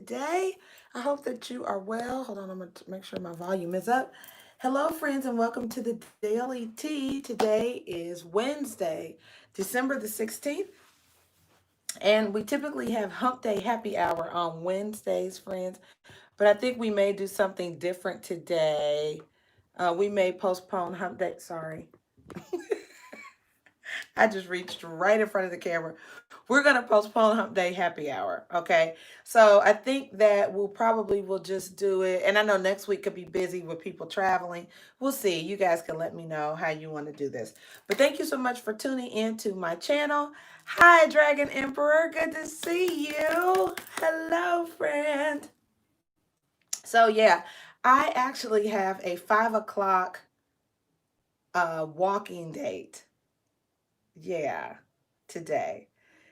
today. I hope that you are well. Hold on, I'm going to make sure my volume is up. Hello, friends, and welcome to the Daily Tea. Today is Wednesday, December the 16th, and we typically have Hump Day Happy Hour on Wednesdays, friends, but I think we may do something different today. We may postpone Hump Day. Sorry. I just reached right in front of the camera. We're going to postpone Hump Day Happy Hour. Okay. So I think that we'll just do it. And I know next week could be busy with people traveling. We'll see. You guys can let me know how you want to do this. But thank you so much for tuning in to my channel. Hi, Dragon Emperor. Good to see you. Hello, friend. So yeah, I actually have a 5 o'clock walking date. Yeah, today.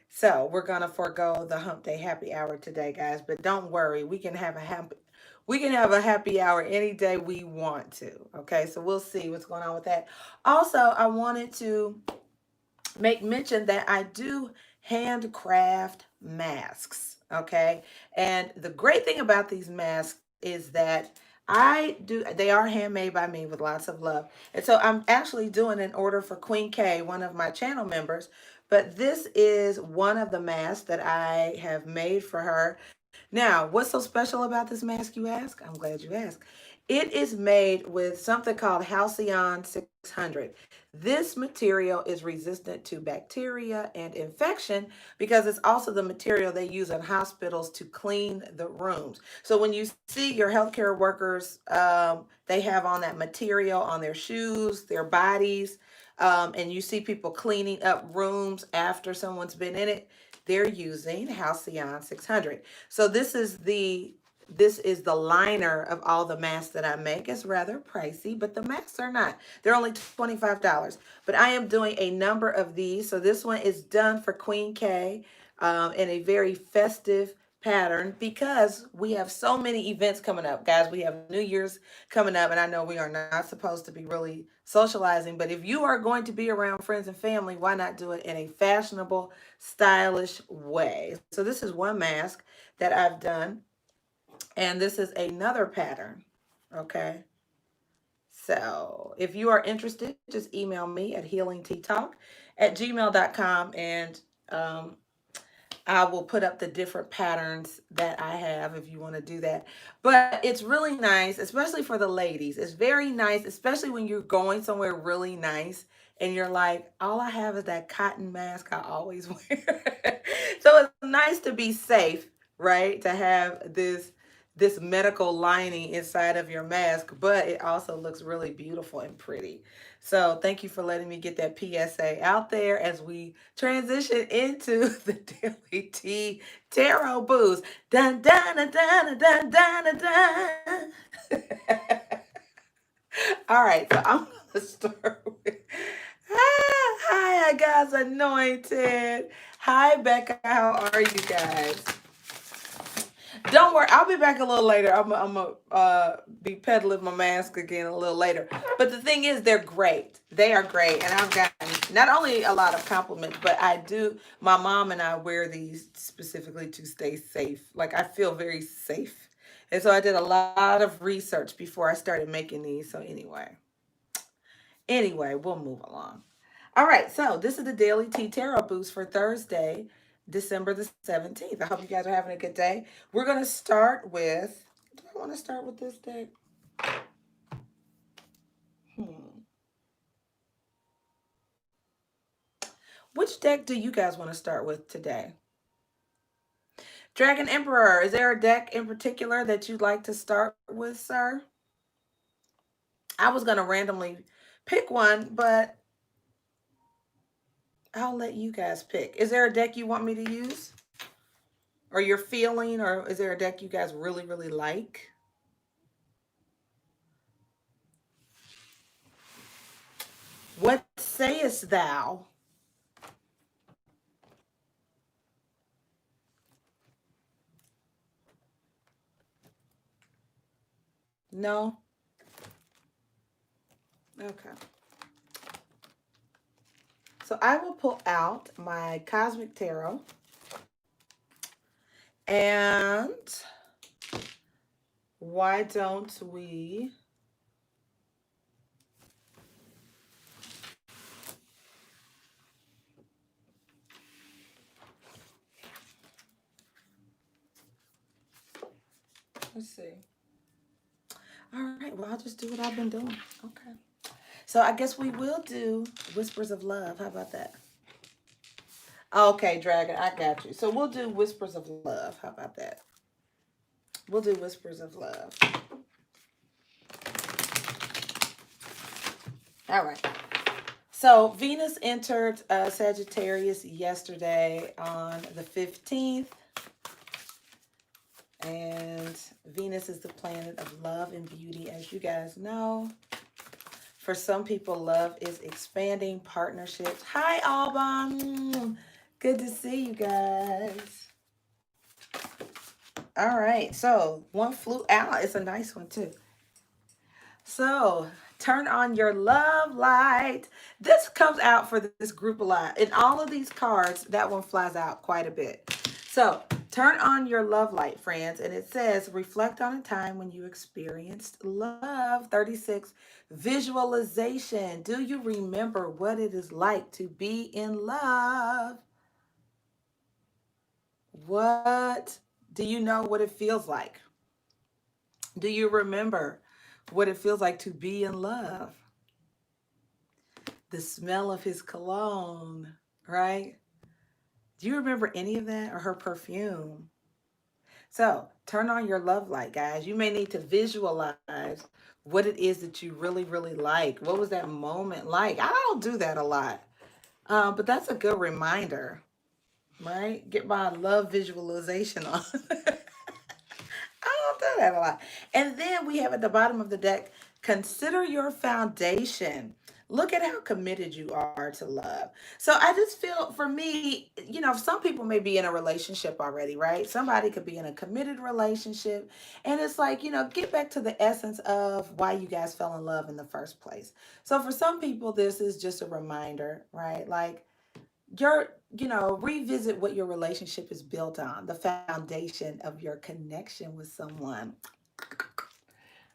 So we're gonna forego the Hump Day Happy Hour today, guys. But don't worry, we can have a happy hour any day we want to. Okay, so we'll see what's going on with that. Also, I wanted to make mention that I do handcraft masks. Okay, and the great thing about these masks is that they are handmade by me with lots of love. And so I'm actually doing an order for Queen K, one of my channel members. But this is one of the masks that I have made for her. Now, what's so special about this mask, you ask? I'm glad you asked. It is made with something called Halcyon 600. This material is resistant to bacteria and infection because it's also the material they use in hospitals to clean the rooms. So when you see your healthcare workers, they have on that material on their shoes, their bodies, and you see people cleaning up rooms after someone's been in it, they're using Halcyon 600. So this is the liner of all the masks that I make. It's rather pricey, but the masks are not. They're only $25. But I am doing a number of these. So this one is done for Queen K in a very festive pattern because we have so many events coming up. Guys, we have New Year's coming up, and I know we are not supposed to be really socializing, but if you are going to be around friends and family, why not do it in a fashionable, stylish way? So this is one mask that I've done. And this is another pattern. Okay. So if you are interested, just email me at healingteatalk@gmail.com, and I will put up the different patterns that I have if you want to do that. But it's really nice, especially for the ladies. It's very nice, especially when you're going somewhere really nice and you're like, all I have is that cotton mask I always wear. So it's nice to be safe, right? To have this medical lining inside of your mask, but it also looks really beautiful and pretty. So thank you for letting me get that PSA out there as we transition into the Daily Tea Tarot Boost. Dun dun dun dun dun dun dun dun. All right, so I'm gonna start with hi, I guys anointed. Hi Becca, how are you guys? Don't worry, I'll be back a little later. I'm gonna be peddling my mask again a little later. But the thing is, they're great. They are great, and I've gotten not only a lot of compliments, but I do. My mom and I wear these specifically to stay safe. Like I feel very safe, and so I did a lot of research before I started making these. So anyway, we'll move along. All right, so this is the Daily Tea Tarot Boost for Thursday, December the 17th. I hope you guys are having a good day. We're going to start with, do I want to start with this deck? Hmm. Which deck do you guys want to start with today? Dragon Emperor, is there a deck in particular that you'd like to start with, sir? I was going to randomly pick one, but I'll let you guys pick. Is there a deck you want me to use? Or you're feeling, or is there a deck you guys really, really like? What sayest thou? No? Okay. So I will pull out my Cosmic Tarot. And why don't we let's see. All right, well, I'll just do what I've been doing. Okay. So I guess we will do Whispers of Love. How about that? Okay, Dragon, I got you. So we'll do Whispers of Love. How about that? We'll do Whispers of Love. All right. So Venus entered Sagittarius yesterday on the 15th. And Venus is the planet of love and beauty, as you guys know. For some people, love is expanding partnerships. Hi, Alban. Good to see you guys. All right. So one flew out. It's a nice one, too. So turn on your love light. This comes out for this group a lot. In all of these cards, that one flies out quite a bit. So turn on your love light, friends. And it says, reflect on a time when you experienced love. 36, visualization. Do you remember what it is like to be in love? What do you know what it feels like? Do you remember what it feels like to be in love? The smell of his cologne, right? Do you remember any of that, or her perfume? So turn on your love light, guys. You may need to visualize what it is that you really, really like. What was that moment like? I don't do that a lot, but that's a good reminder, right? Get my love visualization on. I don't do that a lot. And then we have at the bottom of the deck, consider your foundation. Look at how committed you are to love. So I just feel for me, some people may be in a relationship already, right? Somebody could be in a committed relationship. And it's like, get back to the essence of why you guys fell in love in the first place. So for some people, this is just a reminder, right? Like, revisit what your relationship is built on, the foundation of your connection with someone,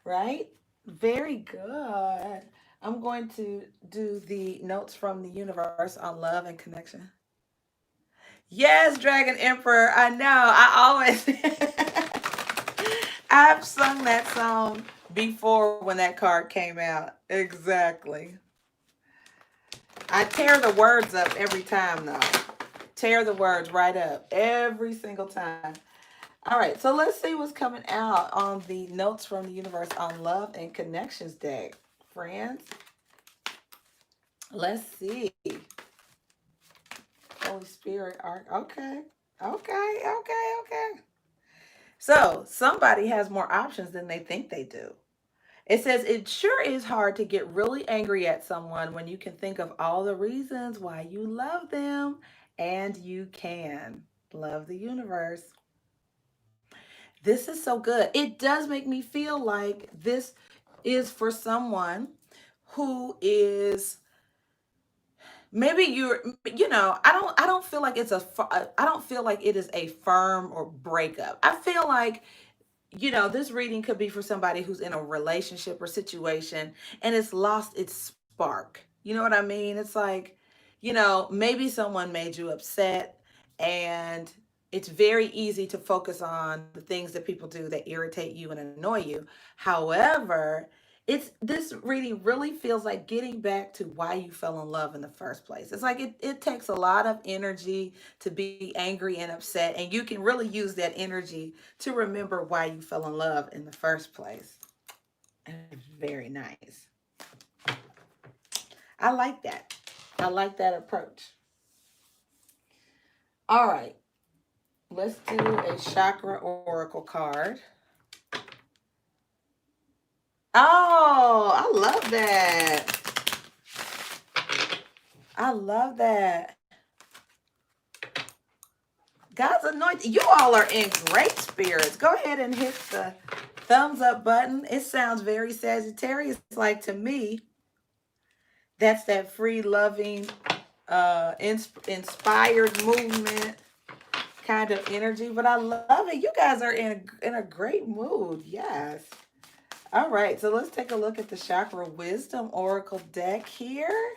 right? Very good. I'm going to do the notes from the universe on love and connection. Yes, Dragon Emperor. I know. I always I've sung that song before when that card came out. Exactly. I tear the words up every time though. Tear the words right up every single time. All right, so let's see what's coming out on the Notes from the Universe on Love and Connections Day. Friends, let's see. Holy Spirit, okay, okay. So somebody has more options than they think they do. It says, it sure is hard to get really angry at someone when you can think of all the reasons why you love them, and you can. Love the universe. This is so good. It does make me feel like this is for someone who is maybe I don't feel like I don't feel like it is a firm or breakup. I feel like this reading could be for somebody who's in a relationship or situation and it's lost its spark. You know what I mean? It's like, maybe someone made you upset, and it's very easy to focus on the things that people do that irritate you and annoy you. However, this reading really feels like getting back to why you fell in love in the first place. It's like it takes a lot of energy to be angry and upset, and you can really use that energy to remember why you fell in love in the first place. And it's very nice. I like that. I like that approach. All right. Let's do a chakra oracle card. Oh, I love that. I love that. God's anointed. You all are in great spirits. Go ahead and hit the thumbs up button. It sounds very Sagittarius like to me. That's that free loving, inspired movement kind of energy, but I love it. You guys are in a great mood. Yes. All right, so let's take a look at the Chakra Wisdom Oracle deck here.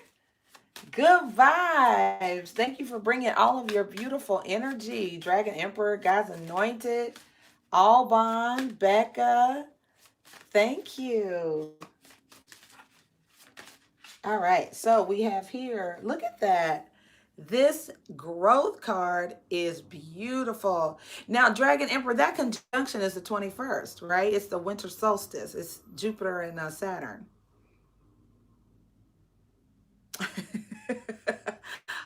Good vibes. Thank you for bringing all of your beautiful energy. Dragon Emperor, God's Anointed, Alban, Becca. Thank you. All right, so we have here, look at that. This growth card is beautiful. Now, Dragon Emperor, that conjunction is the 21st, right? It's the winter solstice. It's Jupiter and Saturn.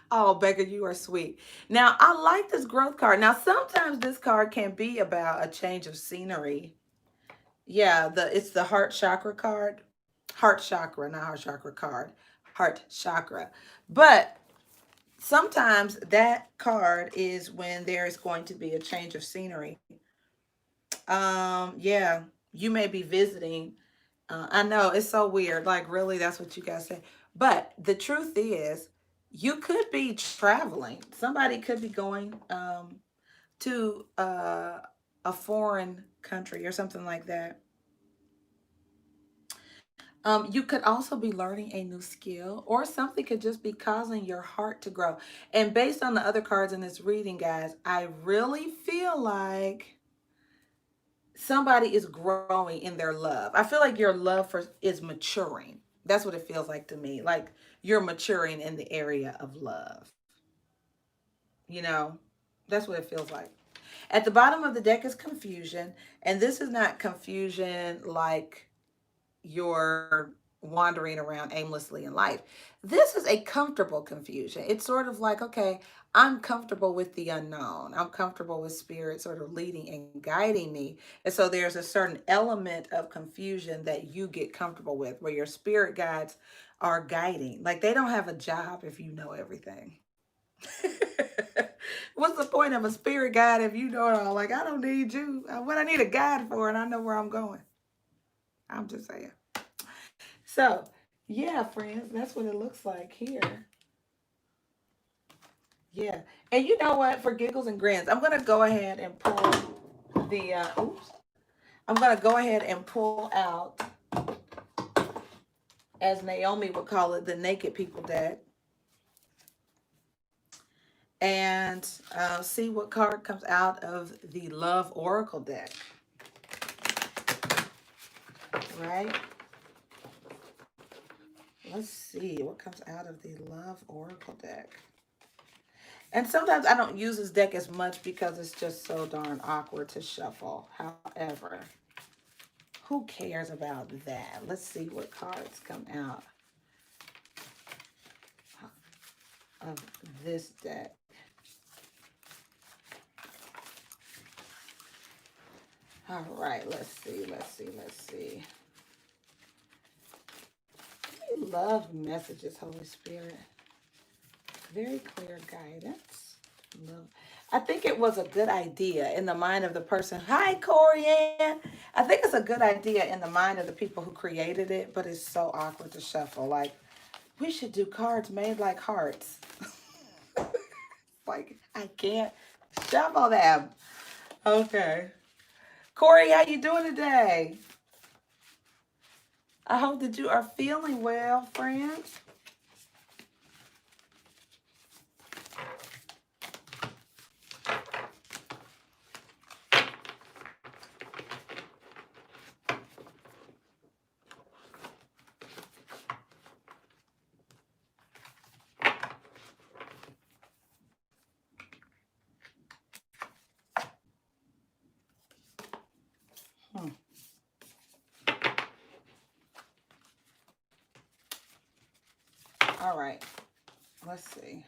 Oh, Becca, you are sweet. Now, I like this growth card. Now, sometimes this card can be about a change of scenery. Yeah, it's the heart chakra card. Heart chakra, not heart chakra card. Heart chakra. But sometimes that card is when there is going to be a change of scenery. Yeah, you may be visiting. I know it's so weird. Like, really, that's what you guys say. But the truth is, you could be traveling. Somebody could be going to a foreign country or something like that. You could also be learning a new skill, or something could just be causing your heart to grow. And based on the other cards in this reading, guys, I really feel like somebody is growing in their love. I feel like your love for is maturing. That's what it feels like to me. Like you're maturing in the area of love. You know, that's what it feels like. At the bottom of the deck is confusion, and this is not confusion like you're wandering around aimlessly in life. This is a comfortable confusion. It's sort of like, okay, I'm comfortable with the unknown. I'm comfortable with spirit sort of leading and guiding me. And so there's a certain element of confusion that you get comfortable with where your spirit guides are guiding. Like they don't have a job if you know everything. What's the point of a spirit guide if you know it all? Like, I don't need you. What I need a guide for, and I know where I'm going. I'm just saying. So, yeah, friends, that's what it looks like here. Yeah. And you know what? For giggles and grins, I'm going to go ahead and pull oops. I'm going to go ahead and pull out, as Naomi would call it, the Naked People deck. And see what card comes out of the Love Oracle deck. Right? Let's see what comes out of the Love Oracle deck. And sometimes I don't use this deck as much because it's just so darn awkward to shuffle. However, who cares about that? Let's see what cards come out of this deck. All right, let's see. We love messages, Holy Spirit. Very clear guidance. Love. I think it was a good idea in the mind of the person. Hi, Corianne. I think it's a good idea in the mind of the people who created it, but it's so awkward to shuffle. Like, we should do cards made like hearts. Like, I can't shuffle them. Okay. Corey, how you doing today? I hope that you are feeling well, friends. All right, let's see.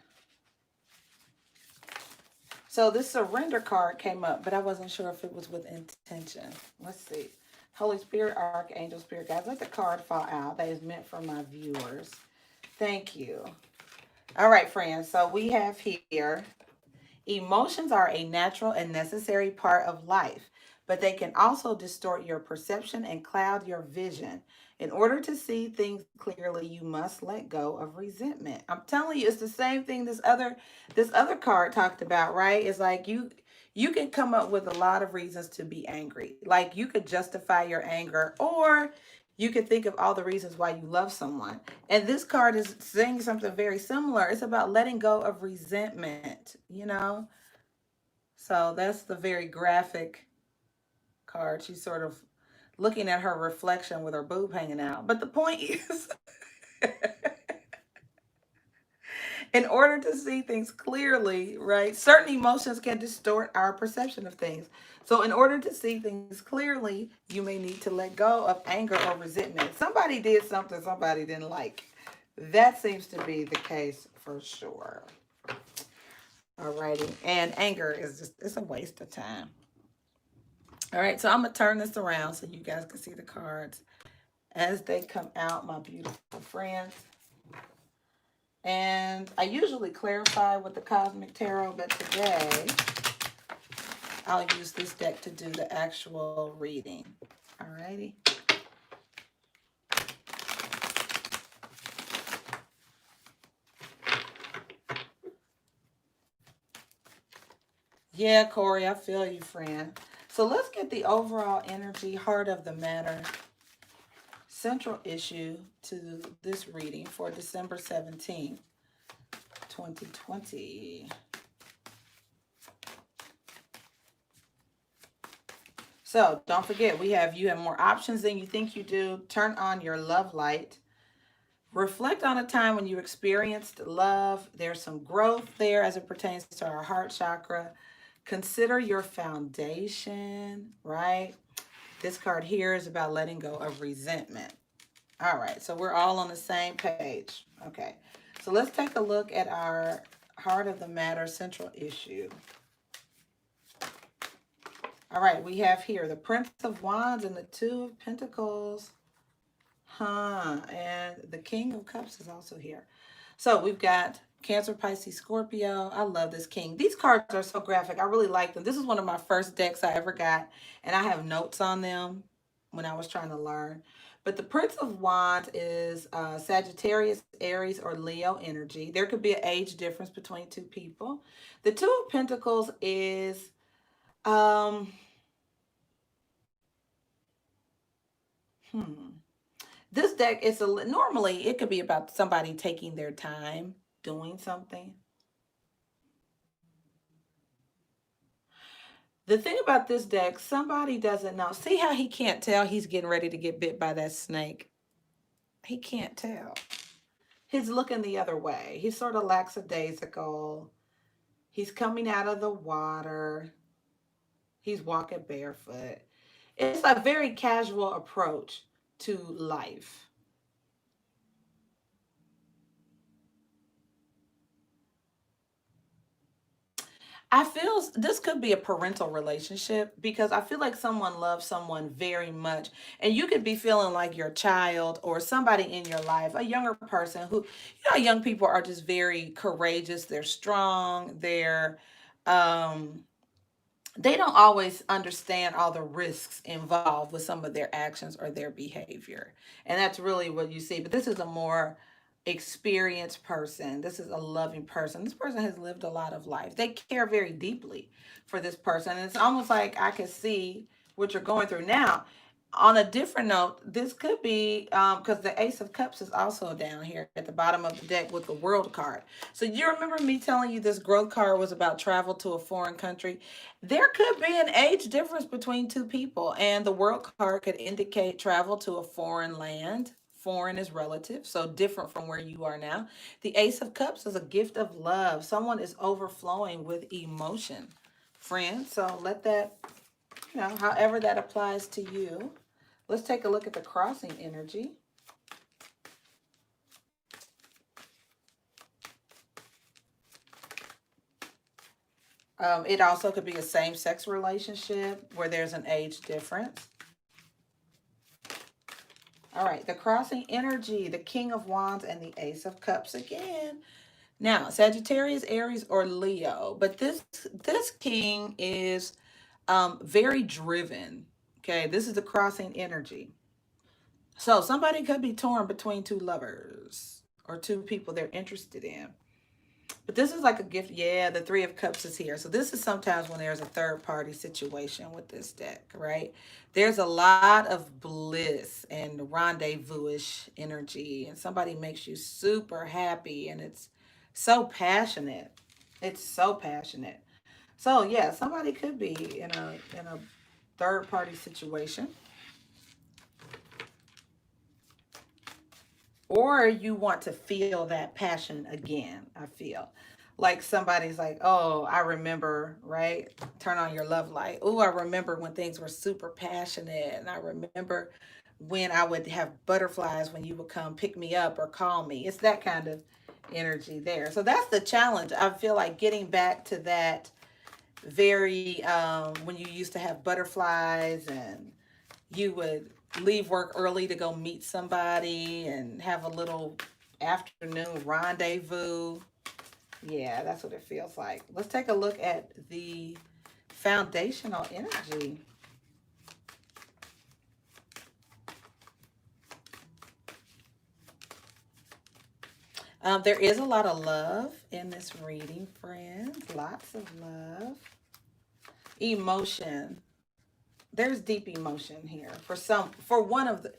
So this surrender card came up, but I wasn't sure if it was with intention. Let's see. Holy Spirit, Archangel, Spirit Guides, let the card fall out. That is meant for my viewers. Thank you. All right, friends. So we have here, emotions are a natural and necessary part of life, but they can also distort your perception and cloud your vision. In order to see things clearly, you must let go of resentment. I'm telling you, it's the same thing this other card talked about, right? It's like you can come up with a lot of reasons to be angry. Like you could justify your anger, or you could think of all the reasons why you love someone. And this card is saying something very similar. It's about letting go of resentment, you know? So that's the very graphic card. She's sort of looking at her reflection with her boob hanging out. But the point is, in order to see things clearly, right, certain emotions can distort our perception of things. So, in order to see things clearly, you may need to let go of anger or resentment. Somebody did something somebody didn't like. That seems to be the case for sure. Alrighty. And anger is just, it's a waste of time. All right. So, I'm going to turn this around so you guys can see the cards as they come out, my beautiful friends. And I usually clarify with the Cosmic Tarot, but today I'll use this deck to do the actual reading. Alrighty. Yeah, Corey, I feel you, friend. So let's get the overall energy, heart of the matter, central issue to this reading for December 17th, 2020. So don't forget, you have more options than you think you do. Turn on your love light. Reflect on a time when you experienced love. There's some growth there as it pertains to our heart chakra. Consider your foundation, right? This card here is about letting go of resentment. All right, so we're all on the same page. Okay, so let's take a look at our heart of the matter central issue. All right, we have here the Prince of Wands and the Two of Pentacles. And the King of Cups is also here. So we've got Cancer, Pisces, Scorpio. I love this king. These cards are so graphic. I really like them. This is one of my first decks I ever got, and I have notes on them when I was trying to learn. But the Prince of Wands is Sagittarius, Aries, or Leo energy. There could be an age difference between two people. The Two of Pentacles is um this deck is normally it could be about somebody taking their time doing something. The thing about this deck, somebody doesn't know. See how he can't tell he's getting ready to get bit by that snake? He can't tell. He's looking the other way. He's sort of lackadaisical. He's coming out of the water. He's walking barefoot. It's a very casual approach to life. I feel this could be a parental relationship because I feel like someone loves someone very much. And you could be feeling like your child or somebody in your life, a younger person who, young people are just very courageous. They're strong. Um, they don't always understand all the risks involved with some of their actions or their behavior. And that's really what you see. But this is a more experienced person. This is a loving person. This person has lived a lot of life. They care very deeply for this person. And it's almost like I can see what you're going through now. On a different note, this could be because the Ace of Cups is also down here at the bottom of the deck with the World card. So you remember me telling you this growth card was about travel to a foreign country? There could be an age difference between two people, and the World card could indicate travel to a foreign land. Foreign is relative, so different from where you are now. The Ace of Cups is a gift of love. Someone is overflowing with emotion, friend. So let that, however that applies to you. Let's take a look at the crossing energy. It also could be a same-sex relationship where there's an age difference. All right, the crossing energy, the King of Wands and the Ace of Cups again. Now, Sagittarius, Aries, or Leo, but this king is very driven. Okay, this is the crossing energy. So somebody could be torn between two lovers or two people they're interested in. But this is like a gift. Yeah, the Three of Cups is here. So this is sometimes when there's a third party situation with this deck, right? There's a lot of bliss and rendezvous-ish energy, and somebody makes you super happy, and it's so passionate. It's so passionate. So yeah, somebody could be in a third party situation, or you want to feel that passion again. I feel like somebody's like, oh, I remember, right? Turn on your love light. Oh, I remember when things were super passionate, and I remember when I would have butterflies when you would come pick me up or call me. It's that kind of energy there. So that's the challenge. I feel like getting back to that very when you used to have butterflies, and you would leave work early to go meet somebody and have a little afternoon rendezvous. Yeah, that's what it feels like. Let's take a look at the foundational energy. There is a lot of love in this reading, friends. Lots of love. Emotion. There's deep emotion here for one of the,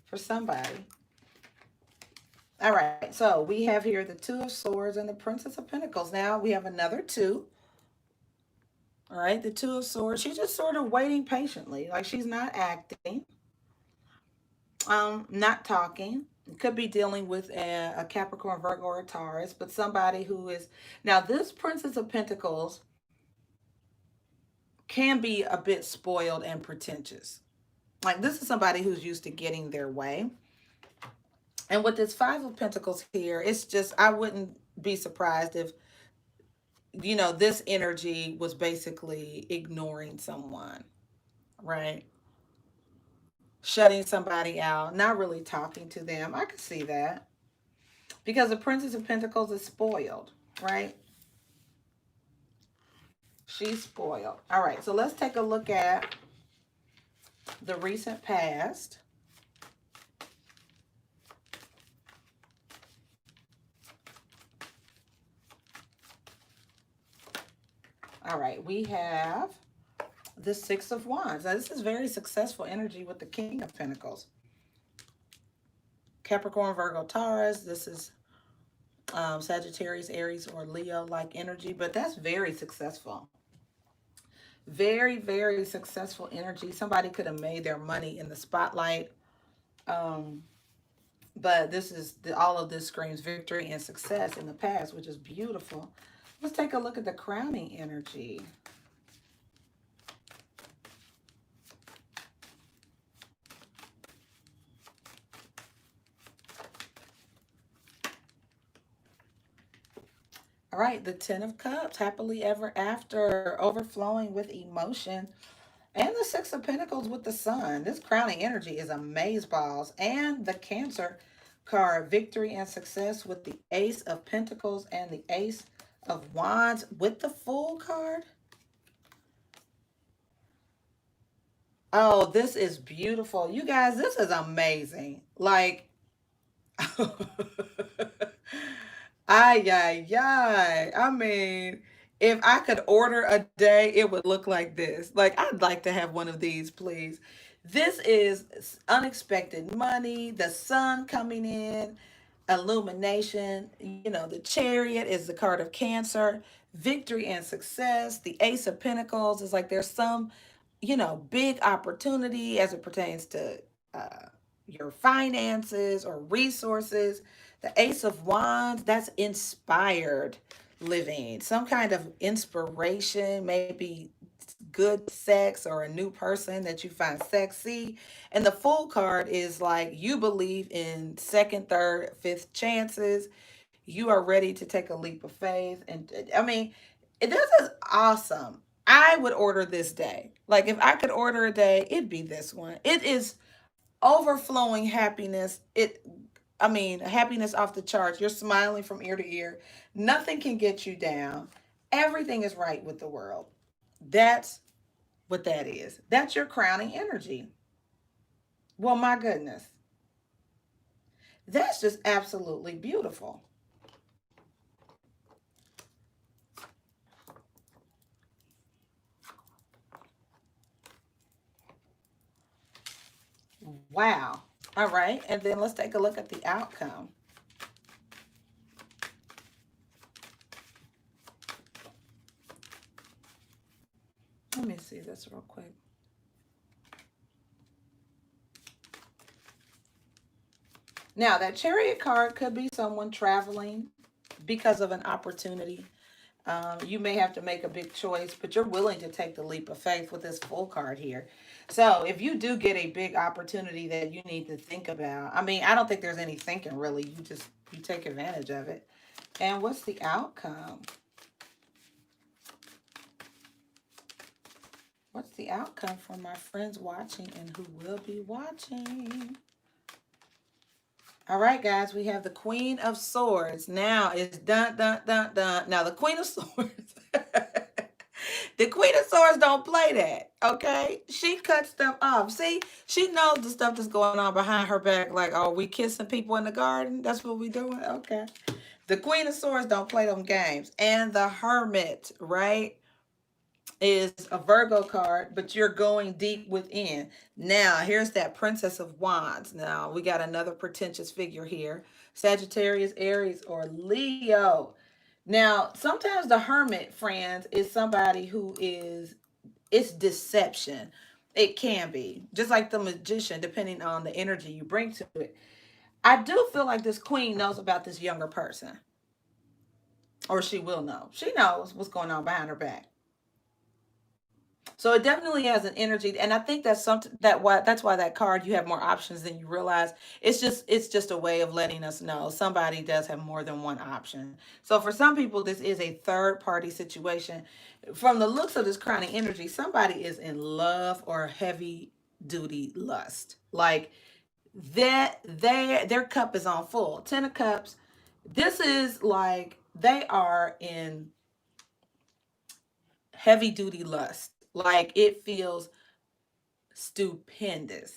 for somebody. All right, so we have here the Two of Swords and the Princess of Pentacles. Now we have another two. All right, the Two of Swords. She's just sort of waiting patiently, like she's not acting, not talking. Could be dealing with a Capricorn, Virgo, or a Taurus, but somebody who is now this Princess of Pentacles can be a bit spoiled and pretentious. Like this is somebody who's used to getting their way. And with this Five of Pentacles here, it's just, I wouldn't be surprised if, this energy was basically ignoring someone, right? Shutting somebody out, not really talking to them. I could see that because the Princess of Pentacles is spoiled, right? She's spoiled. All right, so let's take a look at the recent past. All right, we have the Six of Wands. Now, this is very successful energy with the King of Pentacles. Capricorn, Virgo, Taurus. This is Sagittarius, Aries, or Leo-like energy, but that's very successful. Very, very successful energy. Somebody could have made their money in the spotlight. Um, but all of this screams victory and success in the past, which is beautiful. Let's take a look at the crowning energy. All right, the Ten of Cups, happily ever after, overflowing with emotion. And the Six of Pentacles with the Sun. This crowning energy is amazeballs. And the Cancer card, victory and success with the Ace of Pentacles and the Ace of Wands with the Fool card. Oh, this is beautiful. You guys, this is amazing. Like, ay, ay, ay. I mean, if I could order a day, it would look like this. Like, I'd like to have one of these, please. This is unexpected money, the sun coming in, illumination. The Chariot is the card of Cancer, victory and success. The Ace of Pentacles is like there's some, big opportunity as it pertains to uh, your finances or resources. The Ace of Wands, that's inspired living, some kind of inspiration, maybe good sex or a new person that you find sexy. And the Fool card is like you believe in second, third, fifth chances. You are ready to take a leap of faith. And I mean, this is awesome. I would order this day. Like if I could order a day, it'd be this one. It is overflowing happiness. Happiness off the charts. You're smiling from ear to ear. Nothing can get you down. Everything is right with the world. That's what that is. That's your crowning energy. Well, my goodness. That's just absolutely beautiful. Wow. All right. And then let's take a look at the outcome. Let me see this real quick. Now, that Chariot card could be someone traveling because of an opportunity. You may have to make a big choice, but you're willing to take the leap of faith with this full card here. So if you do get a big opportunity that you need to think about, I mean, I don't think there's any thinking really. You take advantage of it. And what's the outcome? What's the outcome for my friends watching and who will be watching? All right, guys, we have the Queen of Swords. Now it's dun, dun, dun, dun. Now the Queen of Swords. The Queen of Swords don't play that, okay? She cuts stuff off. See, she knows the stuff that's going on behind her back. Like, oh, we kissing people in the garden? That's what we doing? Okay. The Queen of Swords don't play them games. And the Hermit, right, is a Virgo card, but you're going deep within. Now, here's that Princess of Wands. Now, we got another pretentious figure here. Sagittarius, Aries, or Leo. Now, sometimes the Hermit, friends, is somebody who is, it's deception. It can be. Just like the Magician, depending on the energy you bring to it. I do feel like this queen knows about this younger person. Or she will know. She knows what's going on behind her back. So it definitely has an energy, and I think that's something that's why that card, you have more options than you realize. It's just a way of letting us know somebody does have more than one option. So for some people, this is a third party situation. From the looks of this crowning energy, somebody is in love or heavy duty lust. Like that, their cup is on full. Ten of Cups. This is like they are in heavy duty lust. Like it feels stupendous.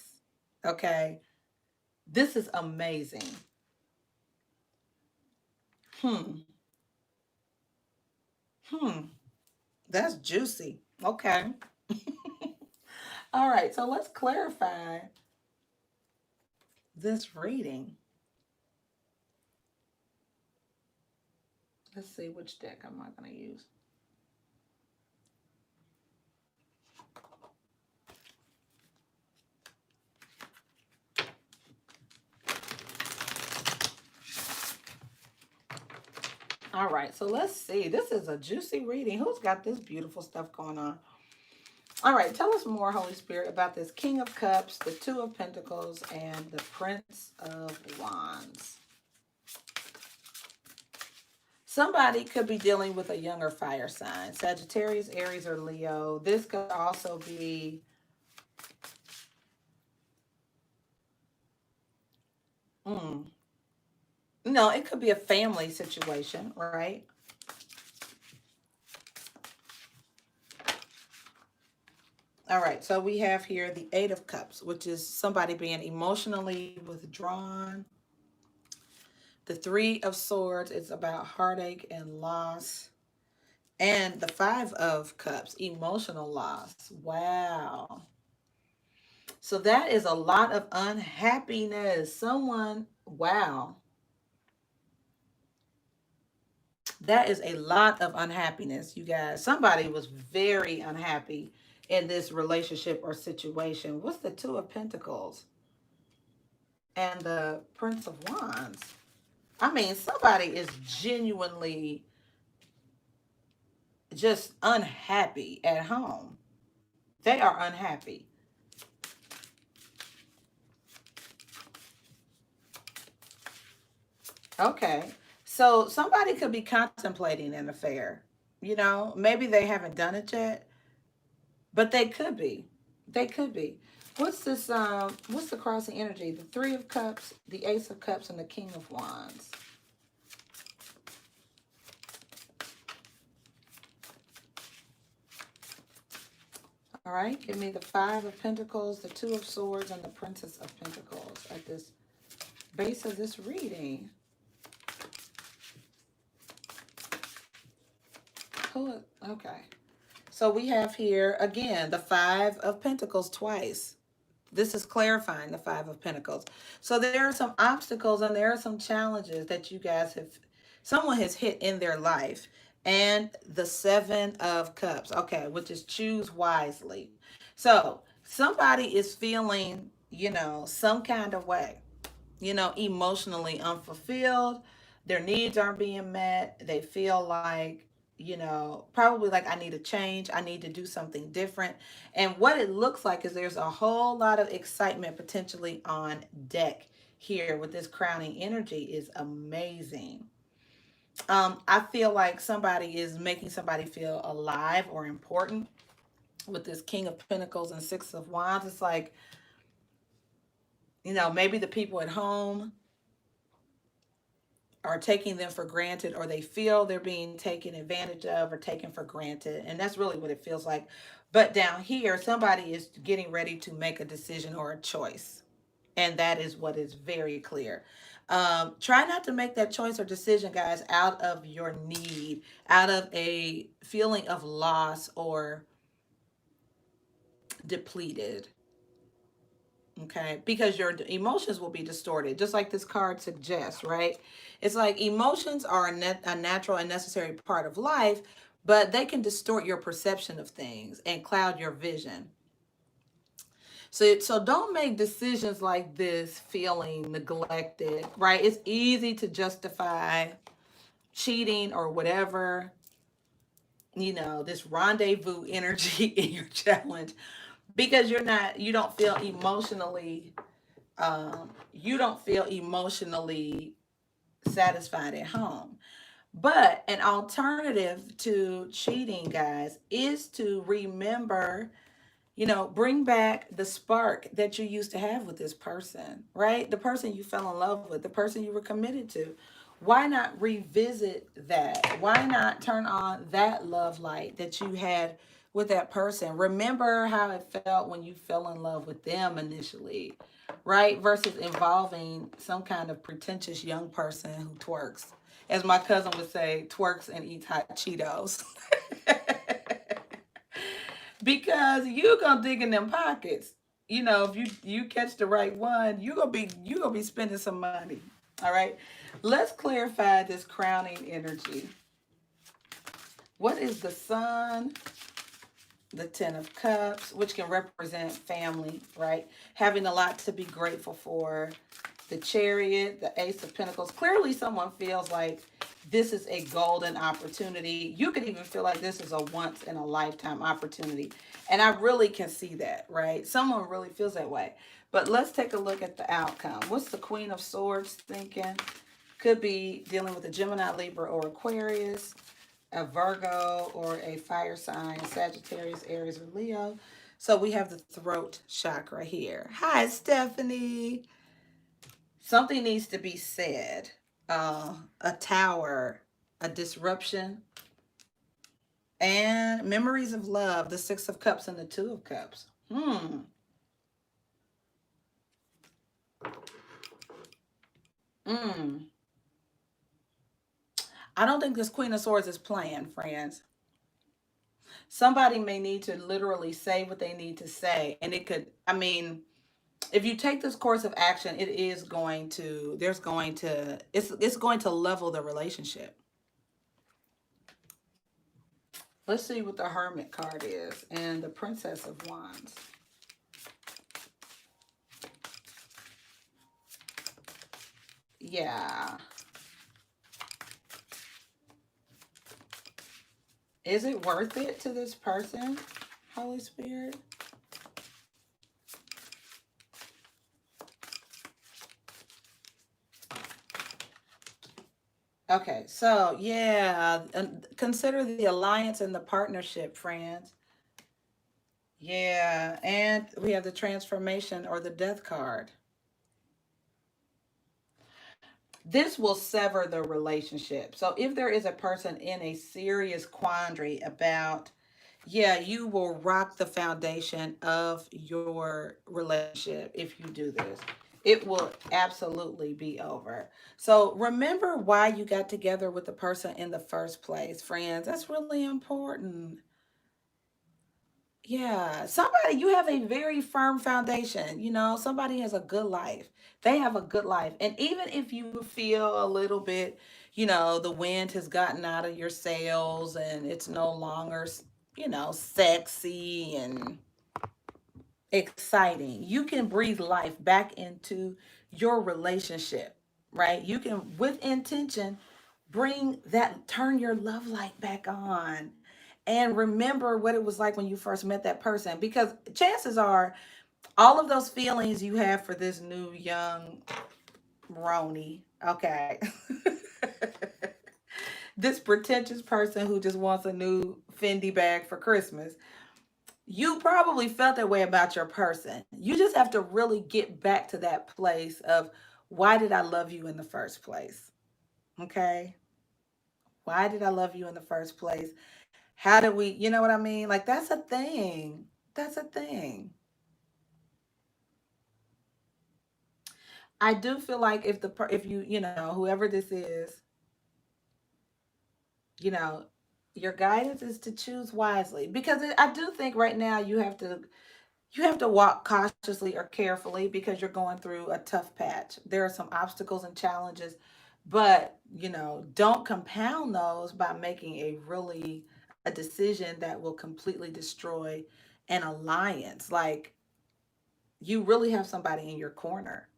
Okay. This is amazing. Hmm. Hmm. That's juicy. Okay. All right. So let's clarify this reading. Let's see which deck am I going to use. All right. So let's see. This is a juicy reading. Who's got this beautiful stuff going on? All right, tell us more, Holy Spirit, about this King of Cups, the Two of Pentacles, and the Prince of Wands. Somebody could be dealing with a younger fire sign, Sagittarius, Aries, or Leo. This could also be mm, no, it could be a family situation, right? All right, so we have here the Eight of Cups, which is somebody being emotionally withdrawn. The Three of Swords is about heartache and loss. And the Five of Cups, emotional loss. Wow. So that is a lot of unhappiness. Someone, wow. That is a lot of unhappiness, you guys. Somebody was very unhappy in this relationship or situation. What's the Two of Pentacles and the Prince of Wands? I mean, somebody is genuinely just unhappy at home. They are unhappy. Okay. So somebody could be contemplating an affair. You know, maybe they haven't done it yet, but they could be. They could be. What's this what's the crossing energy? The Three of Cups, the Ace of Cups, and the King of Wands. All right, give me the Five of Pentacles, the Two of Swords, and the Princess of Pentacles at this base of this reading. Okay. So we have here, again, the Five of Pentacles twice. This is clarifying the Five of Pentacles. So there are some obstacles and there are some challenges that you guys have, someone has hit in their life. And the Seven of Cups, okay, which is choose wisely. So somebody is feeling, some kind of way, emotionally unfulfilled. Their needs aren't being met. They feel like, probably like I need a change. I need to do something different. And what it looks like is there's a whole lot of excitement potentially on deck here with this crowning energy is amazing. I feel like somebody is making somebody feel alive or important with this King of Pentacles and Six of Wands. It's like, maybe the people at home are taking them for granted, or they feel they're being taken advantage of or taken for granted. And that's really what it feels like. But down here, somebody is getting ready to make a decision or a choice. And that is what is very clear. Try not to make that choice or decision, guys, out of your need, out of a feeling of loss or depleted. Okay, because your emotions will be distorted, just like this card suggests, right? It's like emotions are a natural and necessary part of life, but they can distort your perception of things and cloud your vision. So don't make decisions like this feeling neglected, right? It's easy to justify cheating or whatever, this rendezvous energy in your challenge because you don't feel emotionally satisfied at home. But an alternative to cheating, guys, is to remember, bring back the spark that you used to have with this person, right? The person you fell in love with, the person you were committed to. Why not revisit that? Why not turn on that love light that you had with that person? Remember how it felt when you fell in love with them initially, right? Versus involving some kind of pretentious young person who twerks. As my cousin would say, twerks and eats hot Cheetos. Because you gonna dig in them pockets. If you catch the right one, you gonna be spending some money. All right. Let's clarify this crowning energy. What is the Sun? The Ten of Cups, which can represent family, right? Having a lot to be grateful for. The Chariot, the Ace of Pentacles. Clearly someone feels like this is a golden opportunity. You could even feel like this is a once in a lifetime opportunity. And I really can see that, right? Someone really feels that way. But let's take a look at the outcome. What's the Queen of Swords thinking? Could be dealing with a Gemini, Libra, or Aquarius, a Virgo, or a fire sign, Sagittarius, Aries, or Leo. So we have the throat chakra here. Hi, Stephanie. Something needs to be said. A tower, a disruption, and memories of love, the Six of Cups and the Two of Cups. I don't think this Queen of Swords is playing, friends. Somebody may need to literally say what they need to say. And it could, if you take this course of action, it's going to level the relationship. Let's see what the Hermit card is and the Princess of Wands. Yeah. Is it worth it to this person, Holy Spirit? Okay, so yeah, consider the alliance and the partnership, friends. Yeah, and we have the transformation or the death card. This will sever the relationship. So if there is a person in a serious quandary about, yeah, you will rock the foundation of your relationship if you do this. It will absolutely be over. So remember why you got together with the person in the first place, friends. That's really important. Yeah, somebody, you have a very firm foundation. Somebody has a good life. They have a good life. And even if you feel a little bit, the wind has gotten out of your sails and it's no longer, sexy and exciting, you can breathe life back into your relationship, right? You can, with intention, turn your love light back on and remember what it was like when you first met that person, because chances are all of those feelings you have for this new young Roni, okay, this pretentious person who just wants a new Fendi bag for Christmas, you probably felt that way about your person. You just have to really get back to that place of, why did I love you in the first place? Okay. Why did I love you in the first place? How did we, you know what I mean? Like, that's a thing. That's a thing. I do feel like if whoever this is, you know, your guidance is to choose wisely, because I do think right now you have to walk cautiously or carefully because you're going through a tough patch. There are some obstacles and challenges, but don't compound those by making a decision that will completely destroy an alliance. Like, you really have somebody in your corner.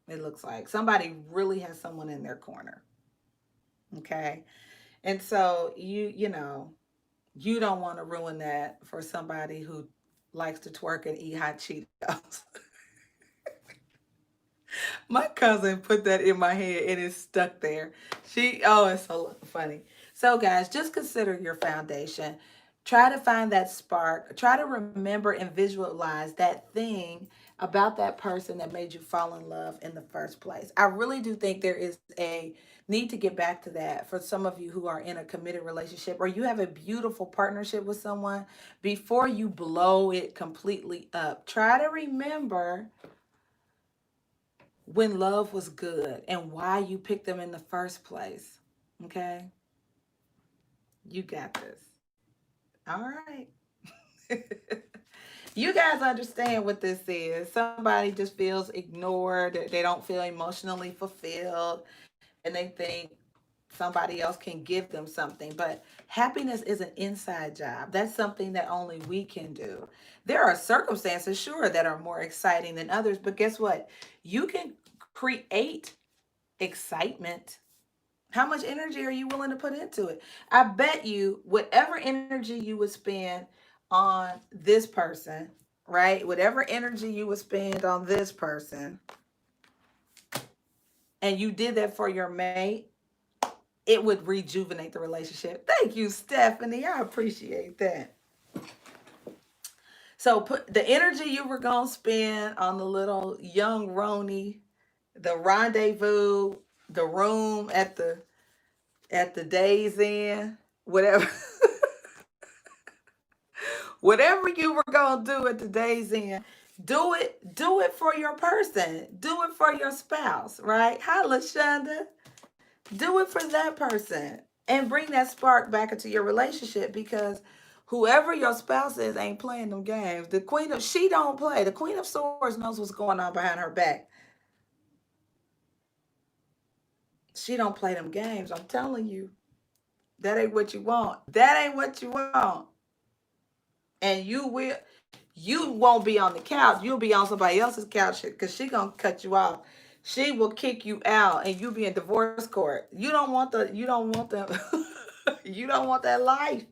It looks like somebody really has someone in their corner. Okay. And so you don't want to ruin that for somebody who likes to twerk and eat hot Cheetos. My cousin put that in my head and it's stuck there. Oh, it's so funny. So, guys, just consider your foundation. Try to find that spark. Try to remember and visualize that thing about that person that made you fall in love in the first place. I really do think there is a need to get back to that for some of you who are in a committed relationship or you have a beautiful partnership with someone. Before you blow it completely up, try to remember when love was good and why you picked them in the first place. Okay? You got this. All right. You guys understand what this is. Somebody just feels ignored, they don't feel emotionally fulfilled, and they think somebody else can give them something. But happiness is an inside job. That's something that only we can do. There are circumstances, sure, that are more exciting than others, but guess what? You can create excitement. How much energy are you willing to put into it? I bet you whatever energy you would spend on this person, right? Whatever energy you would spend on this person, and you did that for your mate, it would rejuvenate the relationship. Thank you, Stephanie. I appreciate that. So put the energy you were going to spend on the little young Roni, the rendezvous, the room at the Days Inn, whatever. Whatever you were gonna do at the Days Inn, do it for your person. Do it for your spouse, right? Hi, LaShonda. Do it for that person. And bring that spark back into your relationship, because whoever your spouse is ain't playing them games. She don't play. The Queen of Swords knows what's going on behind her back. She don't play them games. I'm telling you. That ain't what you want. That ain't what you want. And you won't be on the couch. You'll be on somebody else's couch because she gonna cut you off. She will kick you out, and you'll be in divorce court. You don't want that life.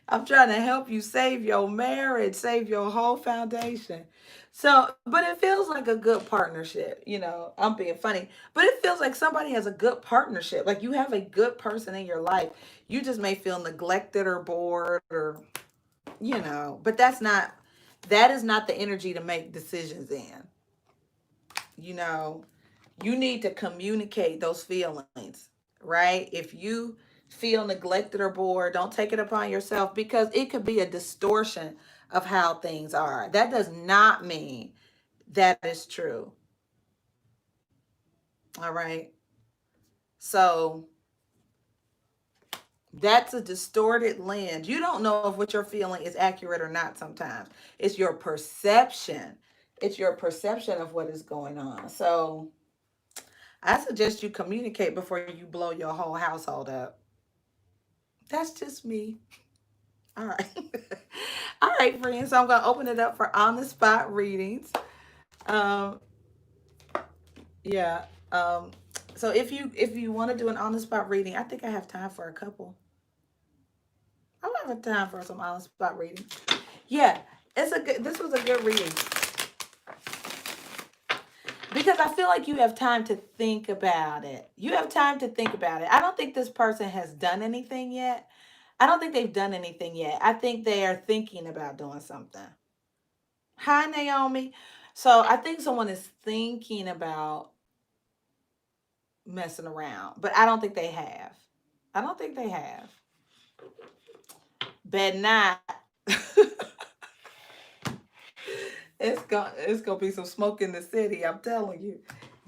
I'm trying to help you save your marriage, save your whole foundation. So, but it feels like a good partnership. I'm being funny, but it feels like somebody has a good partnership. Like, you have a good person in your life. You just may feel neglected or bored, or but that is not the energy to make decisions in. you know you need to communicate those feelings, right? If you feel neglected or bored, don't take it upon yourself, because it could be a distortion of how things are. That does not mean that is true. All right. So That's a distorted lens. You don't know if what you're feeling is accurate or not sometimes. It's your perception. It's your perception of what is going on. So I suggest you communicate before you blow your whole household up. That's just me. All right. All right, friends. So I'm going to open it up for on the spot readings. Um, yeah. Um, so if you want to do an on the spot reading, I think I have time for a couple. I have time for some on the spot reading. Yeah, it's a good. This was a good reading because I feel like you have time to think about it. You have time to think about it. I don't think this person has done anything yet. I don't think they've done anything yet. I think they are thinking about doing something. Hi, Naomi. So I think someone is thinking about messing around, but I don't think they have. I don't think they have. Bet not. It's gonna be some smoke in the city. I'm telling you.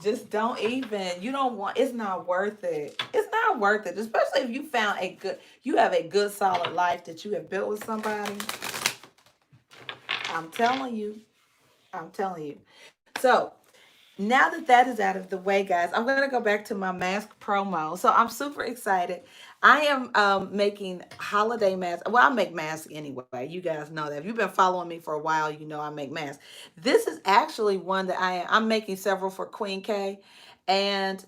Just don't even. You don't want. It's not worth it. It's not worth it. Especially if you found a good. You have a good solid life that you have built with somebody. I'm telling you. I'm telling you. So now that that is out of the way, guys, I'm going to go back to my mask promo. So I'm super excited. I am making holiday masks. Well, I make masks anyway. You guys know that. If you've been following me for a while, you know I make masks. This is actually one that I'm making several for Queen K. And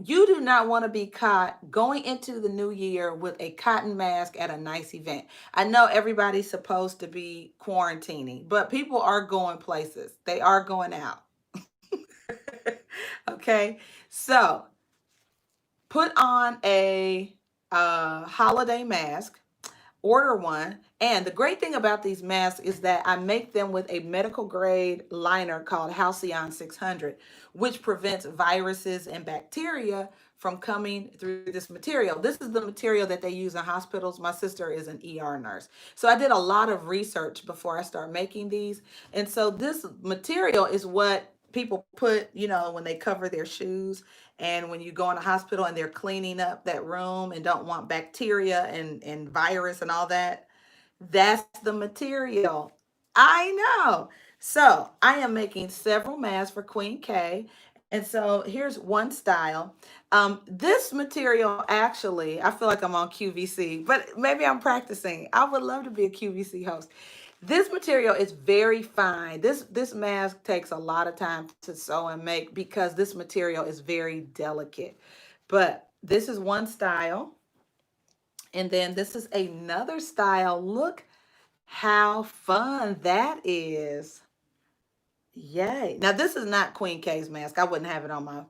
you do not want to be caught going into the new year with a cotton mask at a nice event. I know everybody's supposed to be quarantining, but people are going places. They are going out. Okay, so put on a holiday mask, order one. And the great thing about these masks is that I make them with a medical grade liner called Halcyon 600, which prevents viruses and bacteria from coming through this material. This is the material that they use in hospitals. My sister is an ER nurse. So I did a lot of research before I start making these. And so this material is what people put, when they cover their shoes and when you go in a hospital and they're cleaning up that room and don't want bacteria and virus and all that. That's the material. I know. So I am making several masks for Queen K. And so here's one style. This material actually, I feel like I'm on QVC, but maybe I'm practicing. I would love to be a QVC host. This material is very fine. This mask takes a lot of time to sew and make because this material is very delicate. But this is one style. And then this is another style. Look how fun that is. Yay. Now, this is not Queen K's mask. I wouldn't have it on my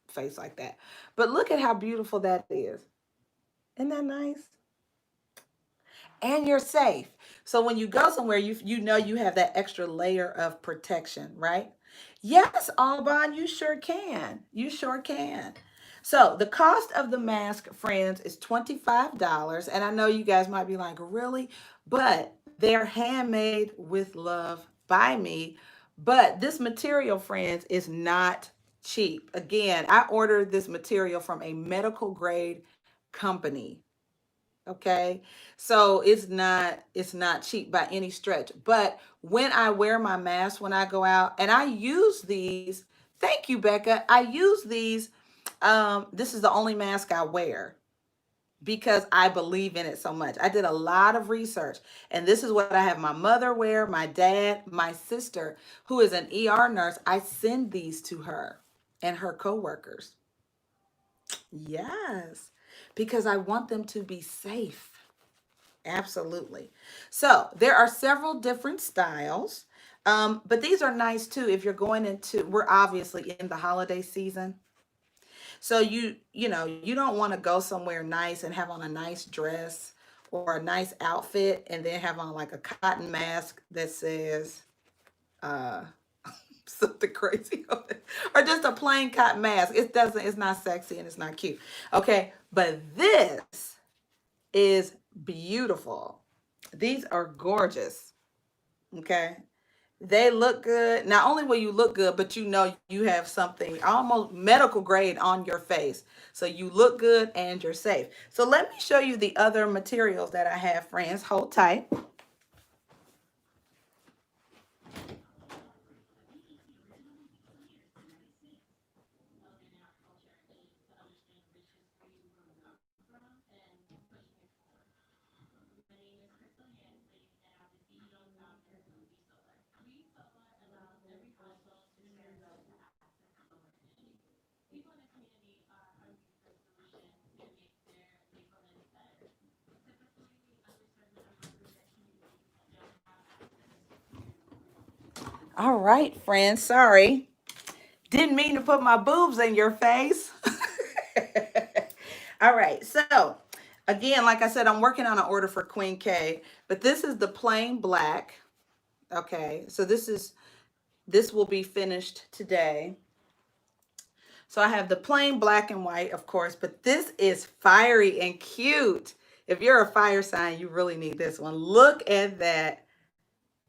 face like that. But look at how beautiful that is. Isn't that nice? And you're safe. So when you go somewhere, you know you have that extra layer of protection, right? Yes, Aubon, you sure can. You sure can. So the cost of the mask, friends, is $25. And I know you guys might be like, really? But they're handmade with love by me. But this material, friends, is not cheap. Again, I ordered this material from a medical grade company. Okay, so it's not cheap by any stretch, but when I wear my mask when I go out, and I use these, thank you, Becca, I use these. This is the only mask I wear because I believe in it so much. I did a lot of research, and this is what I have my mother wear, my dad, my sister, who is an ER nurse. I send these to her and her coworkers. Yes, because I want them to be safe. Absolutely. So there are several different styles. But these are nice too if you're going into, we're obviously in the holiday season. So you don't want to go somewhere nice and have on a nice dress or a nice outfit and then have on like a cotton mask that says uh something crazy on it. Or just a plain cotton mask. It's not sexy and it's not cute. Okay, but this is beautiful. These are gorgeous. Okay. They look good. Not only will you look good, but you know you have something almost medical grade on your face. So you look good and you're safe. So let me show you the other materials that I have, friends. Hold tight. All right, friends. Sorry. Didn't mean to put my boobs in your face. All right. So, again, like I said, I'm working on an order for Queen K, but this is the plain black. Okay. So this will be finished today. So I have the plain black and white, of course, but this is fiery and cute. If you're a fire sign, you really need this one. Look at that.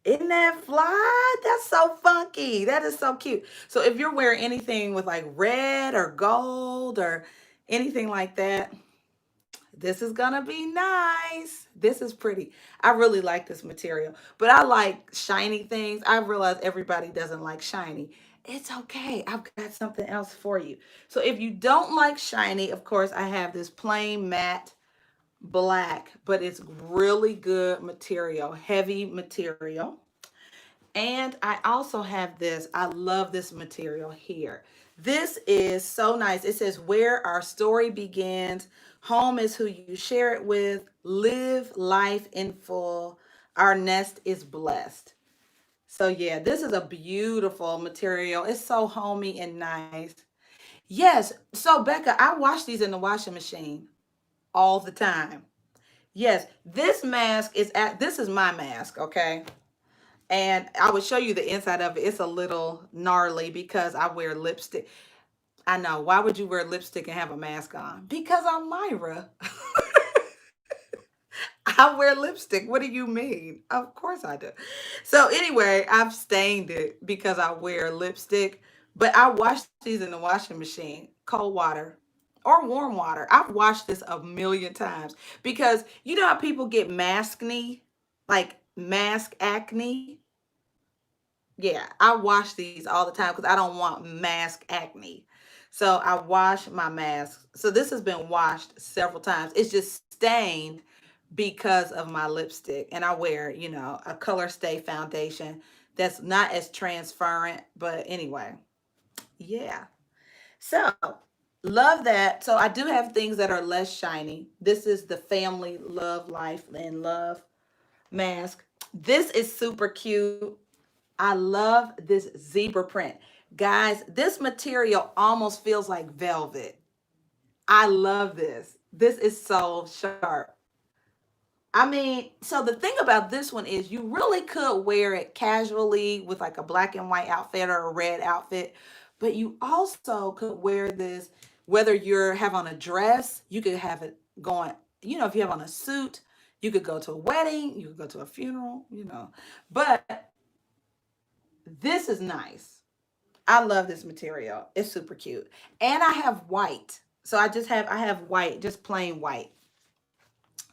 Isn't that fly? That's so funky. That is so cute. So if you're wearing anything with like red or gold or anything like that, this is gonna be nice. This is pretty. I really like this material, but I like shiny things. I realize everybody doesn't like shiny. It's okay. I've got something else for you. So if you don't like shiny, of course, I have this plain matte black, but it's really good material, heavy material. And I also have this. I love this material here. This is so nice. It says, where our story begins. Home is who you share it with. Live life in full. Our nest is blessed. So, yeah, this is a beautiful material. It's so homey and nice. Yes. So, Becca, I wash these in the washing machine all the time. Yes, this mask this is my mask, okay? And I would show you the inside of it. It's a little gnarly because I wear lipstick. I know. Why would you wear lipstick and have a mask on? Because I'm Myra. I wear lipstick. What do you mean? Of course I do. So anyway, I've stained it because I wear lipstick. But I wash these in the washing machine, cold water or warm water. I've washed this a million times because you know how people get maskne, like mask acne. Yeah, I wash these all the time because I don't want mask acne. So I wash my mask. So this has been washed several times. It's just stained because of my lipstick. And I wear, a color stay foundation that's not as transparent. But anyway, yeah. So love that. So I do have things that are less shiny. This is the Family Love Life and Love mask. This is super cute. I love this zebra print. Guys, this material almost feels like velvet. I love this. This is so sharp. I mean, so the thing about this one is you really could wear it casually with like a black and white outfit or a red outfit, but you also could wear this whether you're have on a dress, you could have it going, if you have on a suit, you could go to a wedding, you could go to a funeral. But this is nice. I love this material. It's super cute. And I have white. So I have white, just plain white.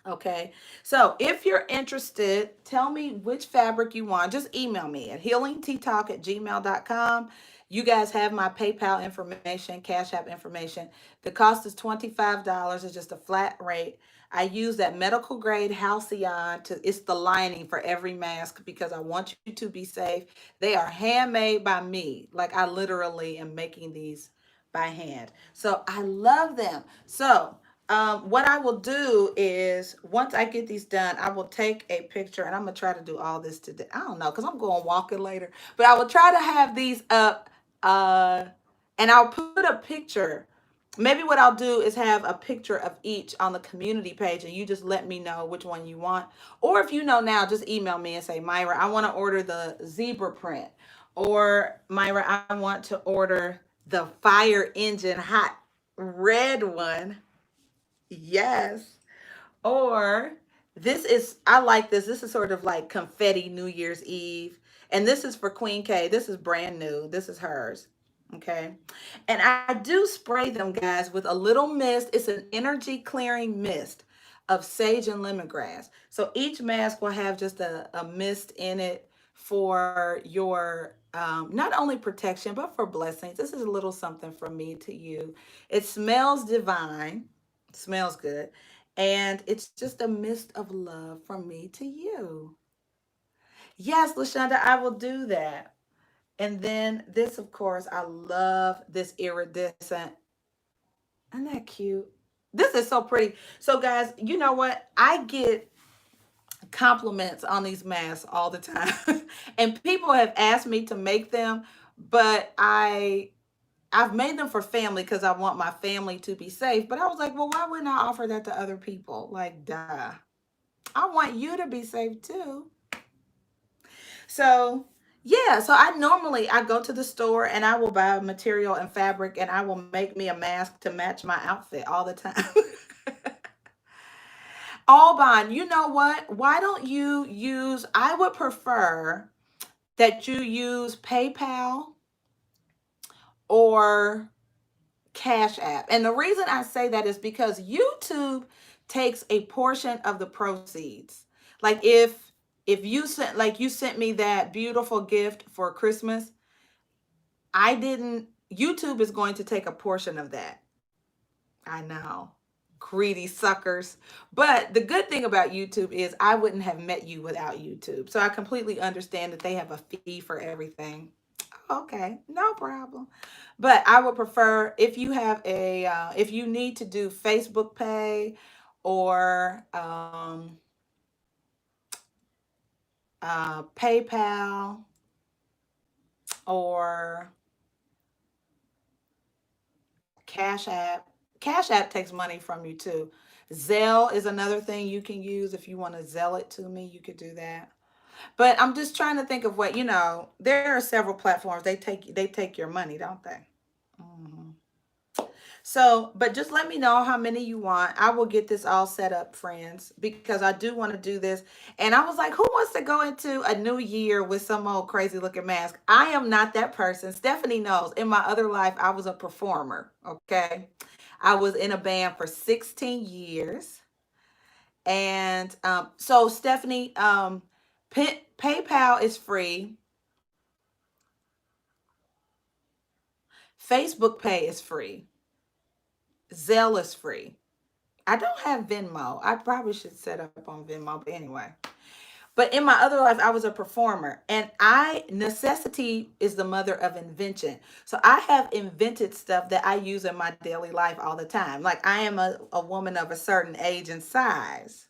Okay. So if you're interested, tell me which fabric you want. Just email me at healingttalk@gmail.com. You guys have my PayPal information, Cash App information. The cost is $25. It's just a flat rate. I use that medical grade Halcyon it's the lining for every mask because I want you to be safe. They are handmade by me. Like I literally am making these by hand. So I love them. So what I will do is once I get these done, I will take a picture and I'm gonna try to do all this today. I don't know because I'm going walking later, but I will try to have these up, uh, and I'll put a picture. Maybe what I'll do is have a picture of each on the community page, and you just let me know which one you want. Or if you know now, just email me and say, Myra, I want to order the zebra print, or Myra, I want to order the fire engine hot red one. Yes. Or I like this. This is sort of like confetti New Year's Eve. And this is for Queen K. This is brand new. This is hers. Okay. And I do spray them, guys, with a little mist. It's an energy clearing mist of sage and lemongrass. So each mask will have just a mist in it for your not only protection, but for blessings. This is a little something from me to you. It smells divine, smells good. And it's just a mist of love from me to you. Yes, Lashonda, I will do that. And then this, of course, I love this iridescent. Isn't that cute? This is so pretty. So, guys, you know what? I get compliments on these masks all the time. And people have asked me to make them, but I've made them for family because I want my family to be safe. But I was like, well, why wouldn't I offer that to other people? Like, duh. I want you to be safe too. So yeah, so I go to the store and I will buy material and fabric and I will make me a mask to match my outfit all the time. Alban, you know what? Why don't you use, I would prefer that you use PayPal or Cash App. And the reason I say that is because YouTube takes a portion of the proceeds. Like if you sent, like you sent me that beautiful gift for Christmas, I didn't, YouTube is going to take a portion of that. I know. Greedy suckers. But the good thing about YouTube is I wouldn't have met you without YouTube. So I completely understand that they have a fee for everything. Okay, no problem. But I would prefer if you have if you need to do Facebook Pay or PayPal or Cash App. Cash App takes money from you too. Zelle is another thing you can use if you want to Zelle it to me. You could do that. But I'm just trying to think of what, there are several platforms. They take your money, don't they? Mhm. So, but just let me know how many you want. I will get this all set up, friends, because I do want to do this. And I was like, who wants to go into a new year with some old crazy looking mask? I am not that person. Stephanie knows. In my other life, I was a performer. Okay. I was in a band for 16 years. And so, Stephanie, PayPal is free, Facebook Pay is free, Zelle is free. I don't have Venmo. I probably should set up on Venmo, but anyway. But in my other life, I was a performer, and necessity is the mother of invention. So I have invented stuff that I use in my daily life all the time. Like I am a woman of a certain age and size.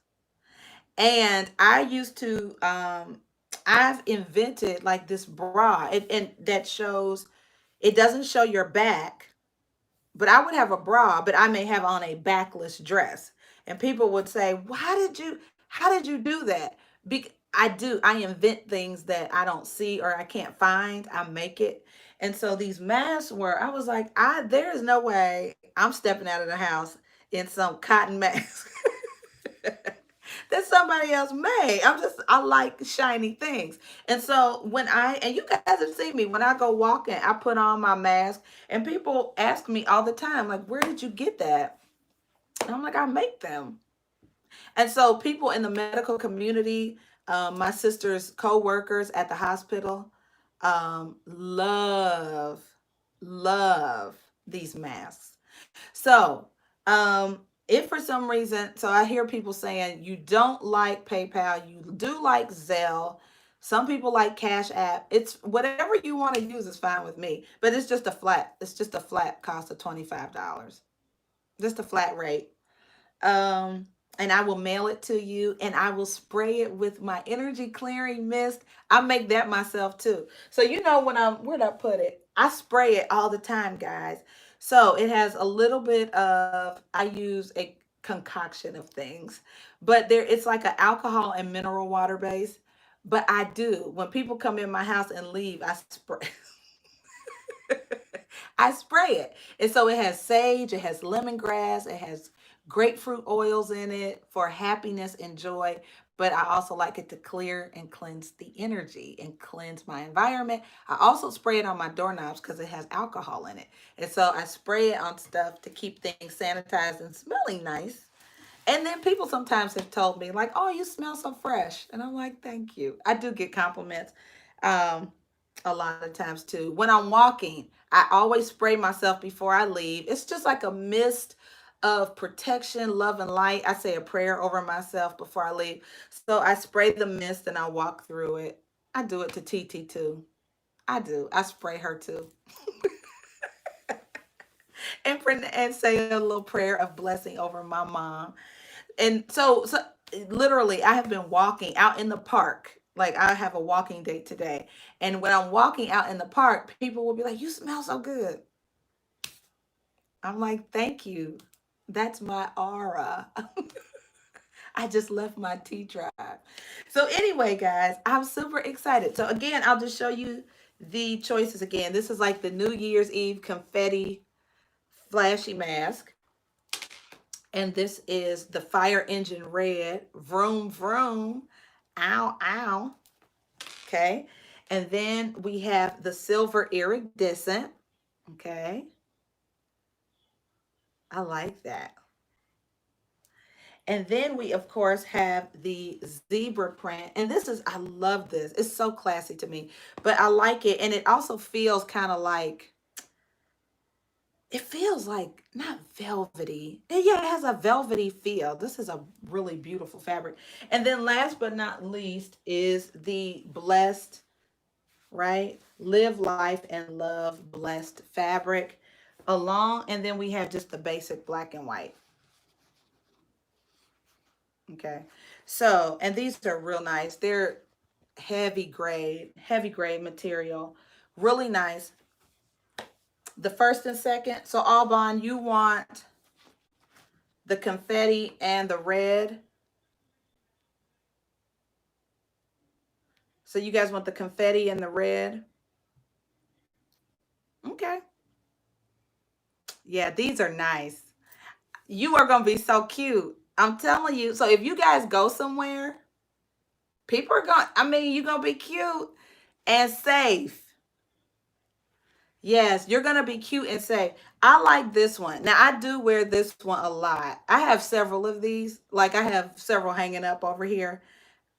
And I used to, I've invented like this bra, and that shows, it doesn't show your back, but I would have a bra, but I may have on a backless dress. And people would say, how did you do that? I invent things that I don't see or I can't find. I make it. And so these masks were, I was like, there is no way I'm stepping out of the house in some cotton mask that somebody else made. I like shiny things. And so and you guys have seen me, when I go walking, I put on my mask and people ask me all the time, like, where did you get that? And I'm like, I make them. And so people in the medical community, my sister's co-workers at the hospital, love, love these masks. So, if for some reason, so I hear people saying you don't like PayPal, you do like Zelle. Some people like Cash App. It's whatever you want to use is fine with me. But it's just a flat cost of $25. Just a flat rate. And I will mail it to you and I will spray it with my energy clearing mist. I make that myself too. So where'd I put it? I spray it all the time, guys. So it has a little bit of, I use a concoction of things, but it's like an alcohol and mineral water base. But I do, when people come in my house and leave, I spray. I spray it. And so it has sage, it has lemongrass, it has grapefruit oils in it for happiness and joy. but I also like it to clear and cleanse the energy and cleanse my environment. I also spray it on my doorknobs because it has alcohol in it. And so I spray it on stuff to keep things sanitized and smelling nice. And then people sometimes have told me, like, oh, you smell so fresh. And I'm like, thank you. I do get compliments um, a lot of times too. When I'm walking, I always spray myself before I leave. It's just like a mist of protection, love, and light. I say a prayer over myself before I leave. So I spray the mist and I walk through it. I do it to TT too. I do. I spray her too. And say a little prayer of blessing over my mom. And so literally I have been walking out in the park. Like I have a walking date today, and when I'm walking out in the park, people will be like, you smell so good. I'm like, thank you, that's my aura. I just left my T drive. So anyway, guys, I'm super excited. So again, I'll just show you the choices again. This is like the New Year's Eve confetti flashy mask. And this is the Fire Engine Red. Vroom, vroom. Ow, ow. Okay. And then we have the Silver Iridescent. Okay. I like that. And then we, of course, have the zebra print. And this is, I love this. It's so classy to me. But I like it. And it also feels kind of like, it feels like not velvety. Yeah, it has a velvety feel. This is a really beautiful fabric. And then last but not least is the Blessed, right? Live Life and Love Blessed fabric along. And then we have just the basic black and white. Okay. So, and these are real nice. They're heavy grade material. Really nice. The first and second. So Alban, you want the confetti and the red. So you guys want the confetti and the red? Okay. Yeah, these are nice. You are going to be so cute. I'm telling you. So if you guys go somewhere, people are going, I mean, you're going to be cute and safe. Yes, you're going to be cute and safe. I like this one. Now, I do wear this one a lot. I have several of these. Like, I have several hanging up over here.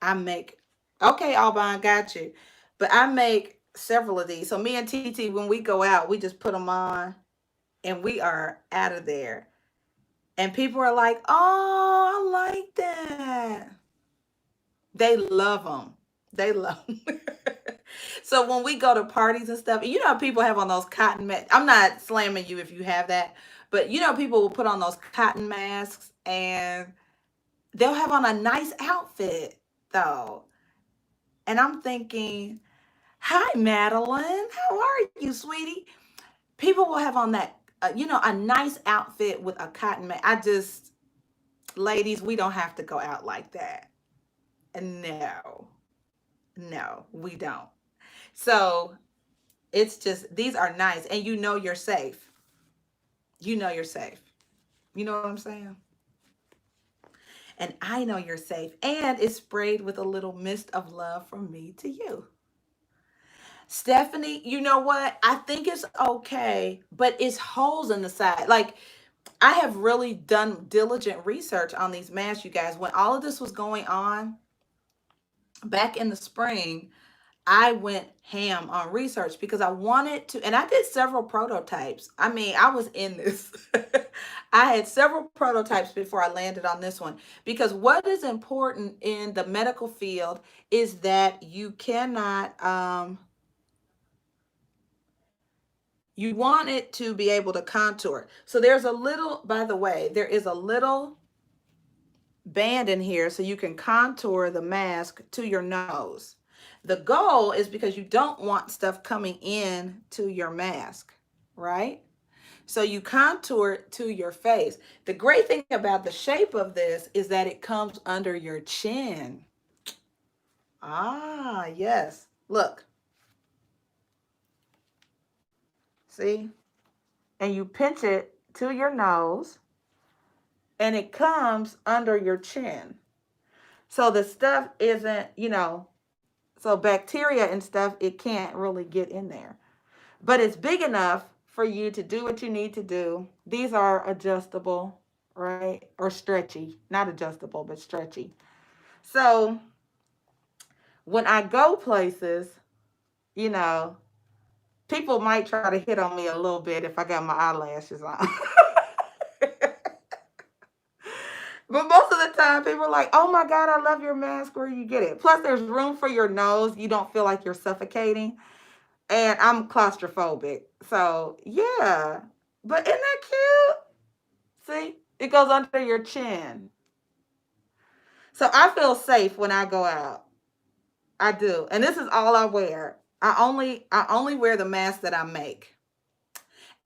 I make, okay, Alban, got you. But I make several of these. So me and TT, when we go out, we just put them on and we are out of there. And people are like, oh, I like that. They love them. They love them. So when we go to parties and stuff, you know, people have on those cotton masks. I'm not slamming you if you have that, but you know, people will put on those cotton masks and they'll have on a nice outfit though. And I'm thinking, hi, Madeline. How are you, sweetie? People will have on that, you know, a nice outfit with a cotton mask. I just, ladies, we don't have to go out like that. No, no, we don't. So it's just, these are nice. And you know you're safe. You know you're safe. You know what I'm saying? And I know you're safe. And it's sprayed with a little mist of love from me to you. Stephanie, you know what? I think it's okay, but it's holes in the side. Like, I have really done diligent research on these masks, you guys. When all of this was going on back in the spring, I went ham on research because I wanted to, and I did several prototypes. I mean, I was in this. I had several prototypes before I landed on this one because what is important in the medical field is that you cannot, you want it to be able to contour. So there's a little, by the way, there is a little band in here so you can contour the mask to your nose. The goal is because you don't want stuff coming in to your mask, right? So you contour it to your face. The great thing about the shape of this is that it comes under your chin. Ah, yes. Look. See? And you pinch it to your nose and it comes under your chin. So the stuff isn't, so bacteria and stuff, it can't really get in there. But it's big enough for you to do what you need to do. These are adjustable, right? Or stretchy. Not adjustable, but stretchy. So when I go places, you know, people might try to hit on me a little bit if I got my eyelashes on. But most of the time, people are like, oh my God, I love your mask. Where you get it? Plus, there's room for your nose. You don't feel like you're suffocating. And I'm claustrophobic. So, yeah. But isn't that cute? See, it goes under your chin. So I feel safe when I go out. I do. And this is all I wear. I only wear the mask that I make.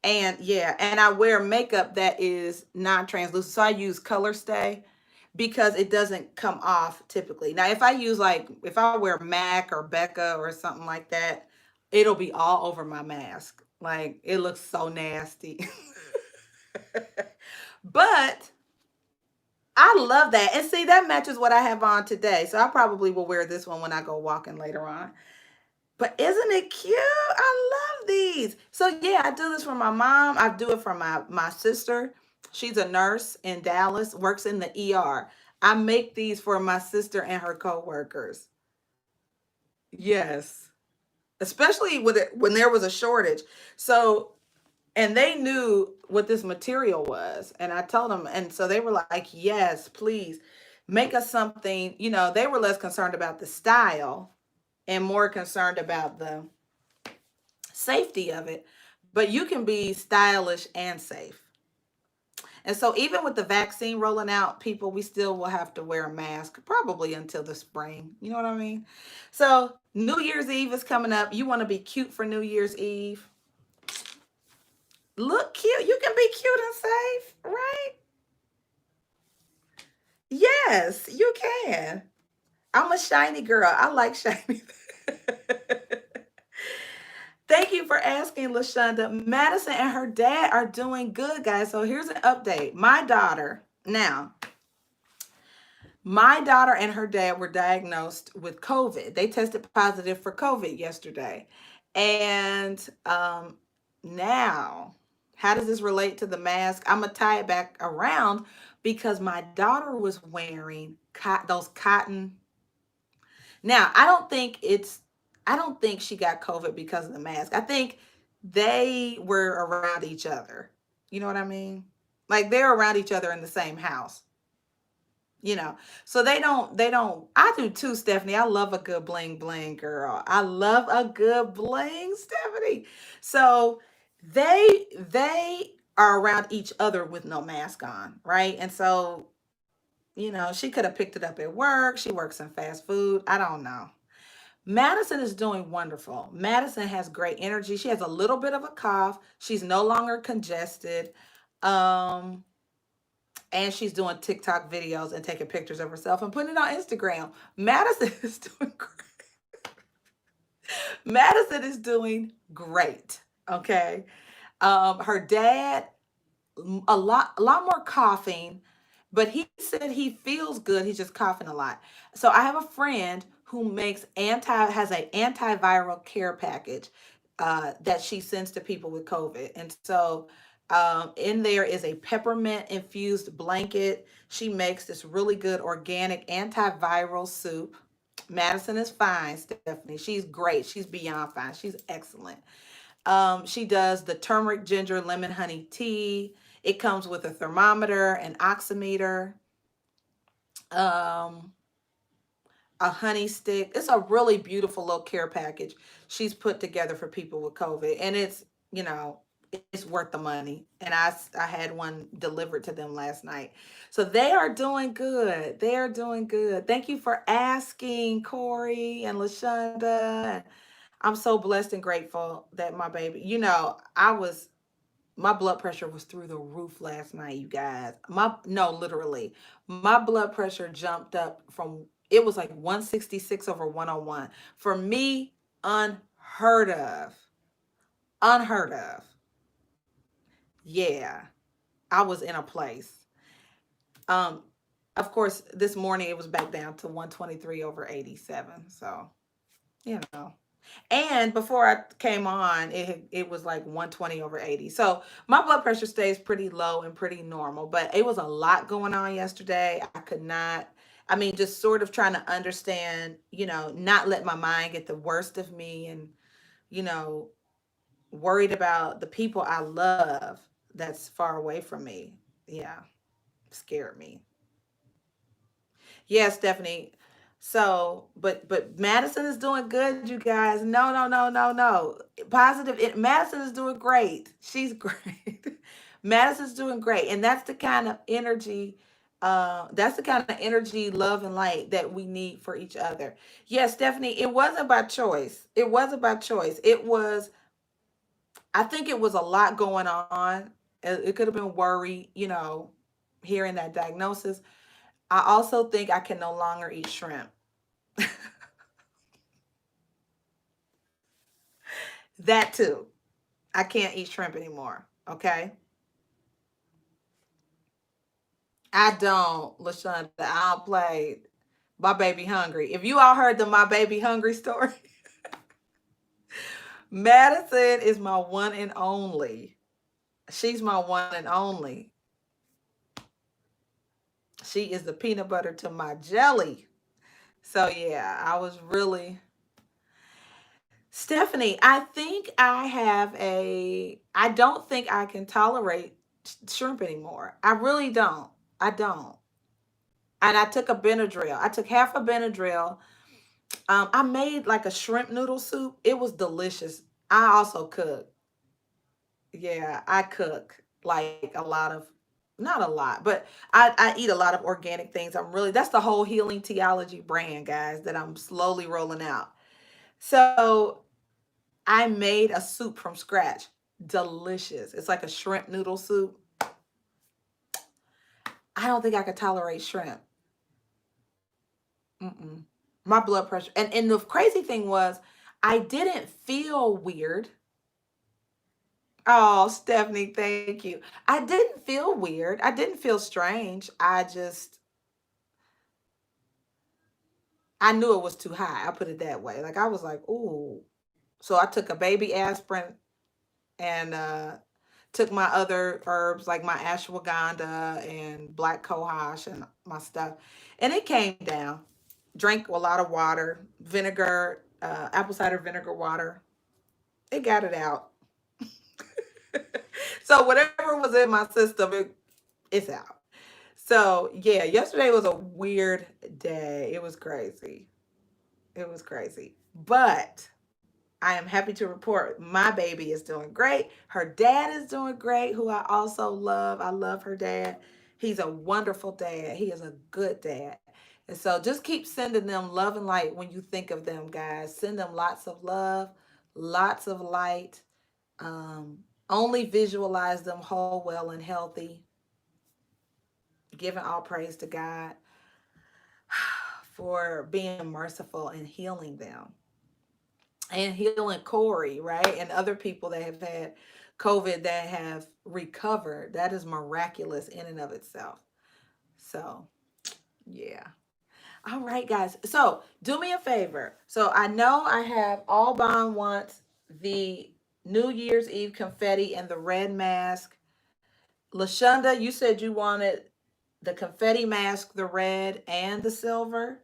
And yeah, and I wear makeup that is non-translucent. So I use color stay because it doesn't come off typically. Now, if I wear MAC or Becca or something like that, it'll be all over my mask. Like it looks so nasty. But I love that. And see, that matches what I have on today. So I probably will wear this one when I go walking later on. But isn't it cute? I love these. So yeah, I do this for my mom. I do it for my sister. She's a nurse in Dallas, works in the ER. I make these for my sister and her coworkers. Yes. Especially with it when there was a shortage. So and they knew what this material was. And I told them, and so they were like, yes, please make us something. They were less concerned about the style and more concerned about the safety of it, but you can be stylish and safe. And so even with the vaccine rolling out, people, we still will have to wear a mask probably until the spring. You know what I mean? So New Year's Eve is coming up. You want to be cute for New Year's Eve. Look cute. You can be cute and safe, right? Yes, you can. I'm a shiny girl. I like shiny. Thank you for asking, Lashonda. Madison and her dad are doing good, guys. So here's an update. My daughter and her dad were diagnosed with COVID. They tested positive for COVID yesterday. And now, how does this relate to the mask? I'm going to tie it back around because my daughter was wearing those cotton. Now, I don't think she got COVID because of the mask. I think they were around each other. You know what I mean? Like they're around each other in the same house. you know so they don't. I do too, Stephanie. I love a good bling bling, girl. I love a good bling, Stephanie. So they are around each other with no mask on, right? And so she could have picked it up at work. She works in fast food. I don't know. Madison is doing wonderful. Madison has great energy. She has a little bit of a cough. She's no longer congested. um and she's doing TikTok videos and taking pictures of herself and putting it on Instagram. Madison is doing great. Madison is doing great. Okay. Her dad, a lot more coughing, but he said he feels good. He's just coughing a lot. So I have a friend who has an antiviral care package that she sends to people with COVID. And so in there is a peppermint infused blanket. She makes this really good organic antiviral soup. Madison is fine, Stephanie. She's great. She's beyond fine. She's excellent. She does the turmeric, ginger, lemon, honey tea. It comes with a thermometer, an oximeter, um, a honey stick. It's a really beautiful little care package she's put together for people with COVID, and you know, it's worth the money. And I had one delivered to them last night, so they are doing good. They are doing good. Thank you for asking, Corey and Lashonda. I'm so blessed and grateful that my baby. My blood pressure was through the roof last night, you guys. My No, literally. My blood pressure jumped up from it was like 166 over 101. For me, unheard of. Unheard of. Yeah. I was in a place. Um Of course, this morning it was back down to 123 over 87. So, you know. And before I came on, it was like 120 over 80. So my blood pressure stays pretty low and pretty normal. But it was a lot going on yesterday. I could not, I mean, just sort of trying to understand, not let my mind get the worst of me, and, you know, worried about the people I love that's far away from me. Yeah, scared me. Yeah, Stephanie. So, but Madison is doing good, you guys. No, no, no, no, no. Positive. Madison is doing great. She's great. Madison's doing great, and that's the kind of energy. That's the kind of energy, love, and light that we need for each other. Yes, Stephanie. It wasn't by choice. It wasn't by choice. It was. I think it was a lot going on. It could have been worry. Hearing that diagnosis. I also think I can no longer eat shrimp. That too. I can't eat shrimp anymore. Okay. I don't, LaShonda. I don't play. My baby hungry. If you all heard the my baby hungry story, Madison is my one and only. She's my one and only. She is the peanut butter to my jelly. So yeah, I was really Stephanie, I don't think I can tolerate shrimp anymore. I really don't. I don't. And I took a Benadryl. I took half a Benadryl. I made like a shrimp noodle soup. It was delicious. I also cook. Yeah, I cook like a lot of, not a lot, but I eat a lot of organic things. That's the whole Healing Theology brand, guys, that I'm slowly rolling out. So I made a soup from scratch. Delicious. It's like a shrimp noodle soup. I don't think I could tolerate shrimp. Mm-mm. My blood pressure. And the crazy thing was, I didn't feel weird. Oh, Stephanie, thank you. I didn't feel weird. I didn't feel strange. I knew it was too high. I put it that way. Like I was like, ooh. So I took a baby aspirin and took my other herbs like my ashwagandha and black cohosh and my stuff, and it came down. Drank a lot of water, vinegar, apple cider vinegar water. It got it out. So whatever was in my system, it's out. So yeah, yesterday was a weird day. It was crazy. It was crazy. But I am happy to report my baby is doing great. Her dad is doing great, who I also love. I love her dad. He's a wonderful dad. He is a good dad. And so just keep sending them love and light when you think of them, guys. Send them lots of love, lots of light. Um, Only visualize them whole, well, and healthy, giving all praise to God for being merciful and healing them, and healing Corey, right? And other people that have had COVID that have recovered. That is miraculous in and of itself. So, yeah. All right, guys. So, do me a favor. So, I know I have All Bond wants the New Year's Eve confetti and the red mask. LaShonda, you said you wanted the confetti mask, the red and the silver.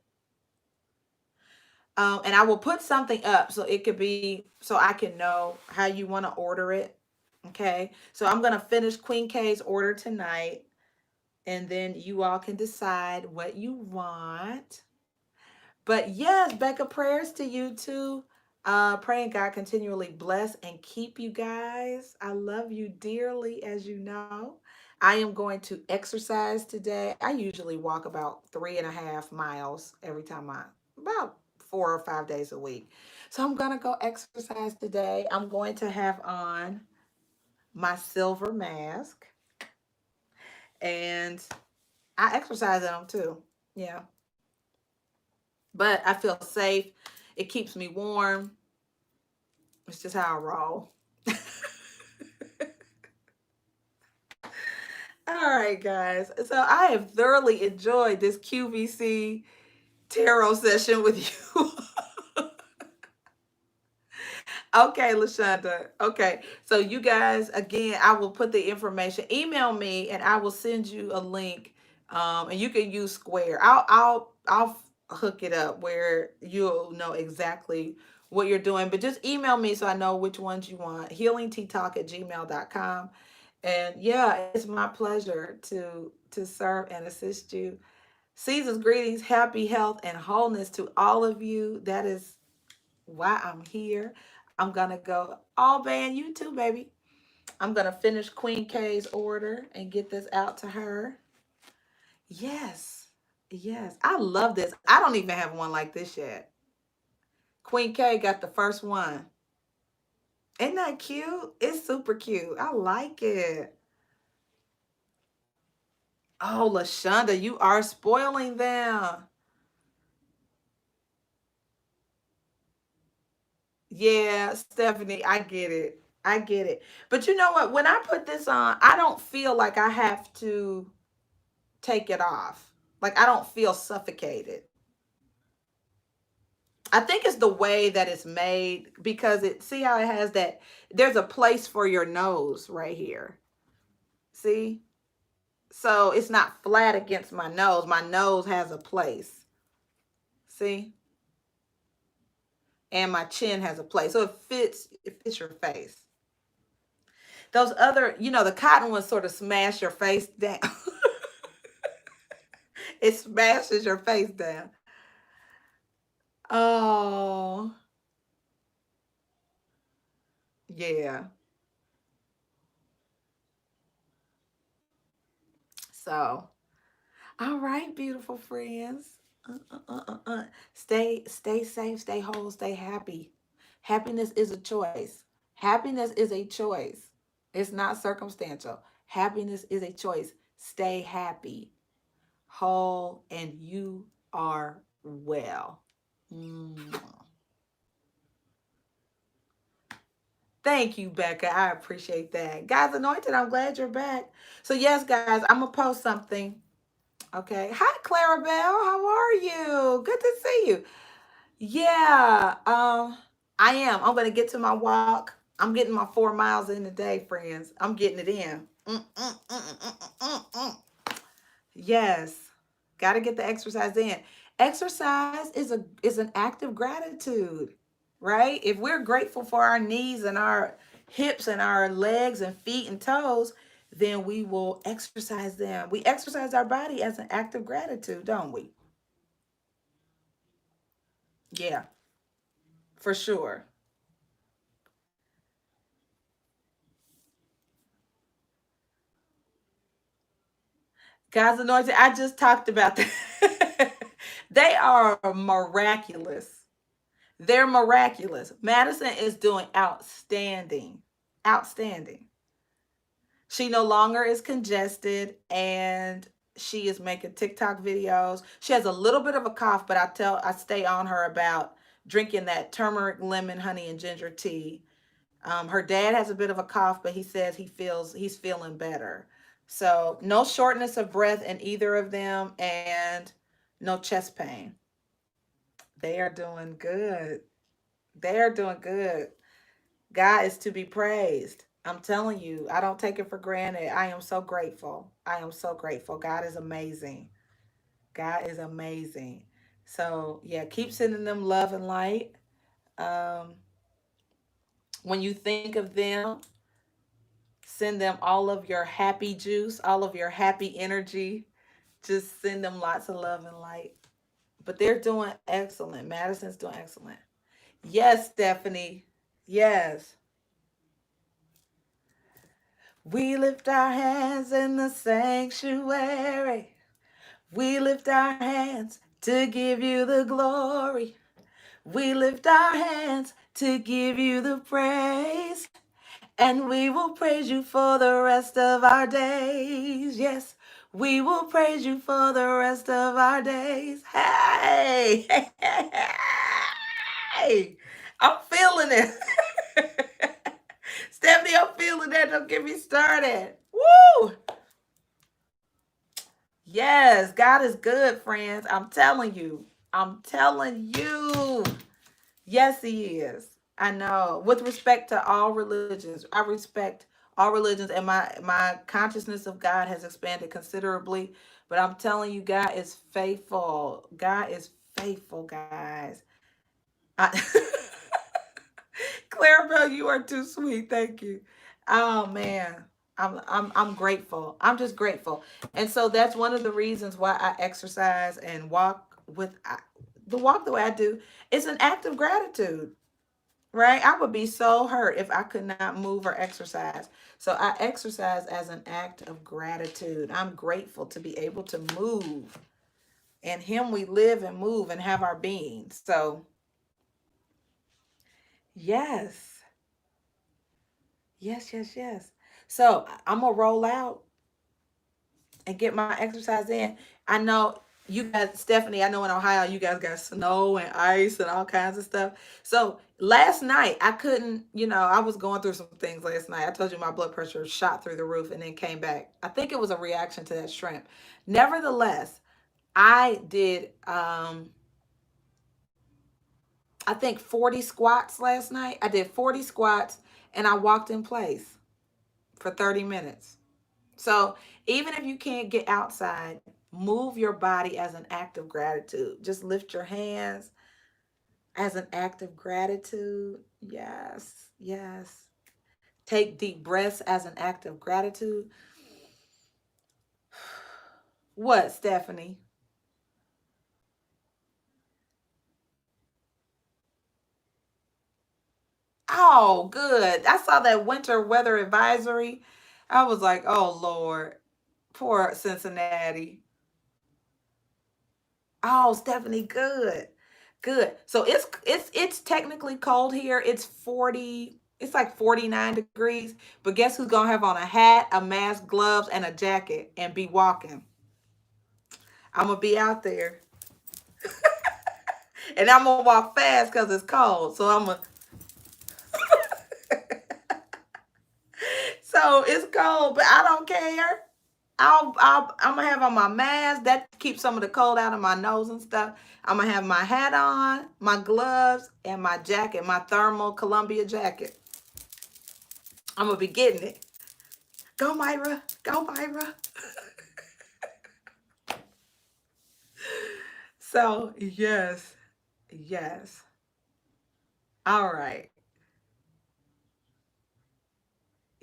And I will put something up so it could be, so I can know how you want to order it. Okay. So I'm going to finish Queen K's order tonight, and then you all can decide what you want. But yes, Becca, prayers to you too. Praying God continually bless and keep you guys. I love you dearly, as you know. I am going to exercise today. I usually walk about 3.5 miles every time about 4 or 5 days a week. So I'm going to go exercise today. I'm going to have on my silver mask, and I exercise in them too. Yeah. But I feel safe. It keeps me warm. It's just how I roll. All right. right, guys. So I have thoroughly enjoyed this QVC tarot session with you. Okay, Lashonda. Okay. So you guys, again, I will put the information. Email me and I will send you a link. And you can use Square. I'll hook it up where you'll know exactly what you're doing. But just email me so I know which ones you want. healingttalk@gmail.com. And yeah, it's my pleasure to serve and assist you. Season's greetings, happy health and wholeness to all of you. That is why I'm here. I'm gonna go all band you too, baby. I'm gonna finish Queen K's order and get this out to her. Yes, yes, I love this. I don't even have one like this yet. Queen K got the first one. Isn't that cute? It's super cute. I like it. Oh, Lashonda, you are spoiling them. Yeah, Stephanie, I get it. I get it. But you know what? When I put this on, I don't feel like I have to take it off. Like I don't feel suffocated. I think it's the way that it's made because it see how it has that there's a place for your nose right here. See? So it's not flat against my nose. My nose has a place. See? And my chin has a place. So it fits your face. Those other, the cotton ones sort of smash your face down. It smashes your face down. Oh, yeah. So, all right, beautiful friends. Stay safe, stay whole, stay happy. Happiness is a choice. Happiness is a choice. It's not circumstantial. Happiness is a choice. Stay happy, whole, and you are well. Mm. Thank you, Becca. I appreciate that. Guys, Anointed, I'm glad you're back. So, yes, guys, I'm going to post something. Okay. Hi, Clarabelle. How are you? Good to see you. Yeah, I am. I'm going to get to my walk. I'm getting my 4 miles in a day, friends. I'm getting it in. Yes. Got to get the exercise in. Exercise is an act of gratitude, right? If we're grateful for our knees and our hips and our legs and feet and toes, then we will exercise them. We exercise our body as an act of gratitude, don't we? Yeah, for sure. God's anointed, I just talked about that. They are miraculous. They're miraculous. Madison is doing outstanding. Outstanding. She no longer is congested and she is making TikTok videos. She has a little bit of a cough, but I stay on her about drinking that turmeric, lemon, honey, and ginger tea. Her dad has a bit of a cough, but he says he's feeling better. So no shortness of breath in either of them, and no chest pain. They are doing good. They are doing good. God is to be praised. I'm telling you, I don't take it for granted. I am so grateful. I am so grateful. God is amazing. God is amazing. So yeah, keep sending them love and light. Um, when you think of them, send them all of your happy juice, all of your happy energy. Just send them lots of love and light. But they're doing excellent. Madison's doing excellent. Yes, Stephanie. Yes. We lift our hands in the sanctuary. We lift our hands to give you the glory. We lift our hands to give you the praise. And we will praise you for the rest of our days. Yes, we will praise you for the rest of our days. Hey, hey, hey, hey. I'm feeling it. Stephanie, I'm feeling that. Don't get me started. Woo! Yes, God is good, friends. I'm telling you. I'm telling you. Yes, he is. I know. With respect to all religions, I respect all religions, and my consciousness of God has expanded considerably. But I'm telling you, God is faithful. God is faithful, guys. I Clarabelle, you are too sweet. Thank you. Oh man. I'm grateful. I'm just grateful. And so that's one of the reasons why I exercise and walk the walk the way I do. It's an act of gratitude, right? I would be so hurt if I could not move or exercise. So I exercise as an act of gratitude. I'm grateful to be able to move. In him we live and move and have our being. So, yes. Yes, yes, yes. So I'm gonna roll out and get my exercise in. I know you guys, Stephanie, I know in Ohio you guys got snow and ice and all kinds of stuff. So last night I couldn't, I was going through some things last night. I told you my blood pressure shot through the roof and then came back. I think it was a reaction to that shrimp. Nevertheless, I did I think 40 squats last night. I did 40 squats and I walked in place for 30 minutes. So even if you can't get outside, move your body as an act of gratitude. Just lift your hands as an act of gratitude. Yes, yes. Take deep breaths as an act of gratitude. What, Stephanie? Oh, good. I saw that winter weather advisory. I was like, oh, Lord, poor Cincinnati. Oh, Stephanie, good. Good. So it's technically cold here. It's 40, it's like 49 degrees. But guess who's gonna have on a hat, a mask, gloves, and a jacket and be walking? I'm gonna be out there. And I'm gonna walk fast because it's cold. So it's cold, but I don't care. I'm gonna have on my mask that keeps some of the cold out of my nose and stuff. I'm gonna have my hat on, my gloves, and my jacket, my thermal Columbia jacket. I'm gonna be getting it. Go Myra, go Myra. So yes, yes. All right.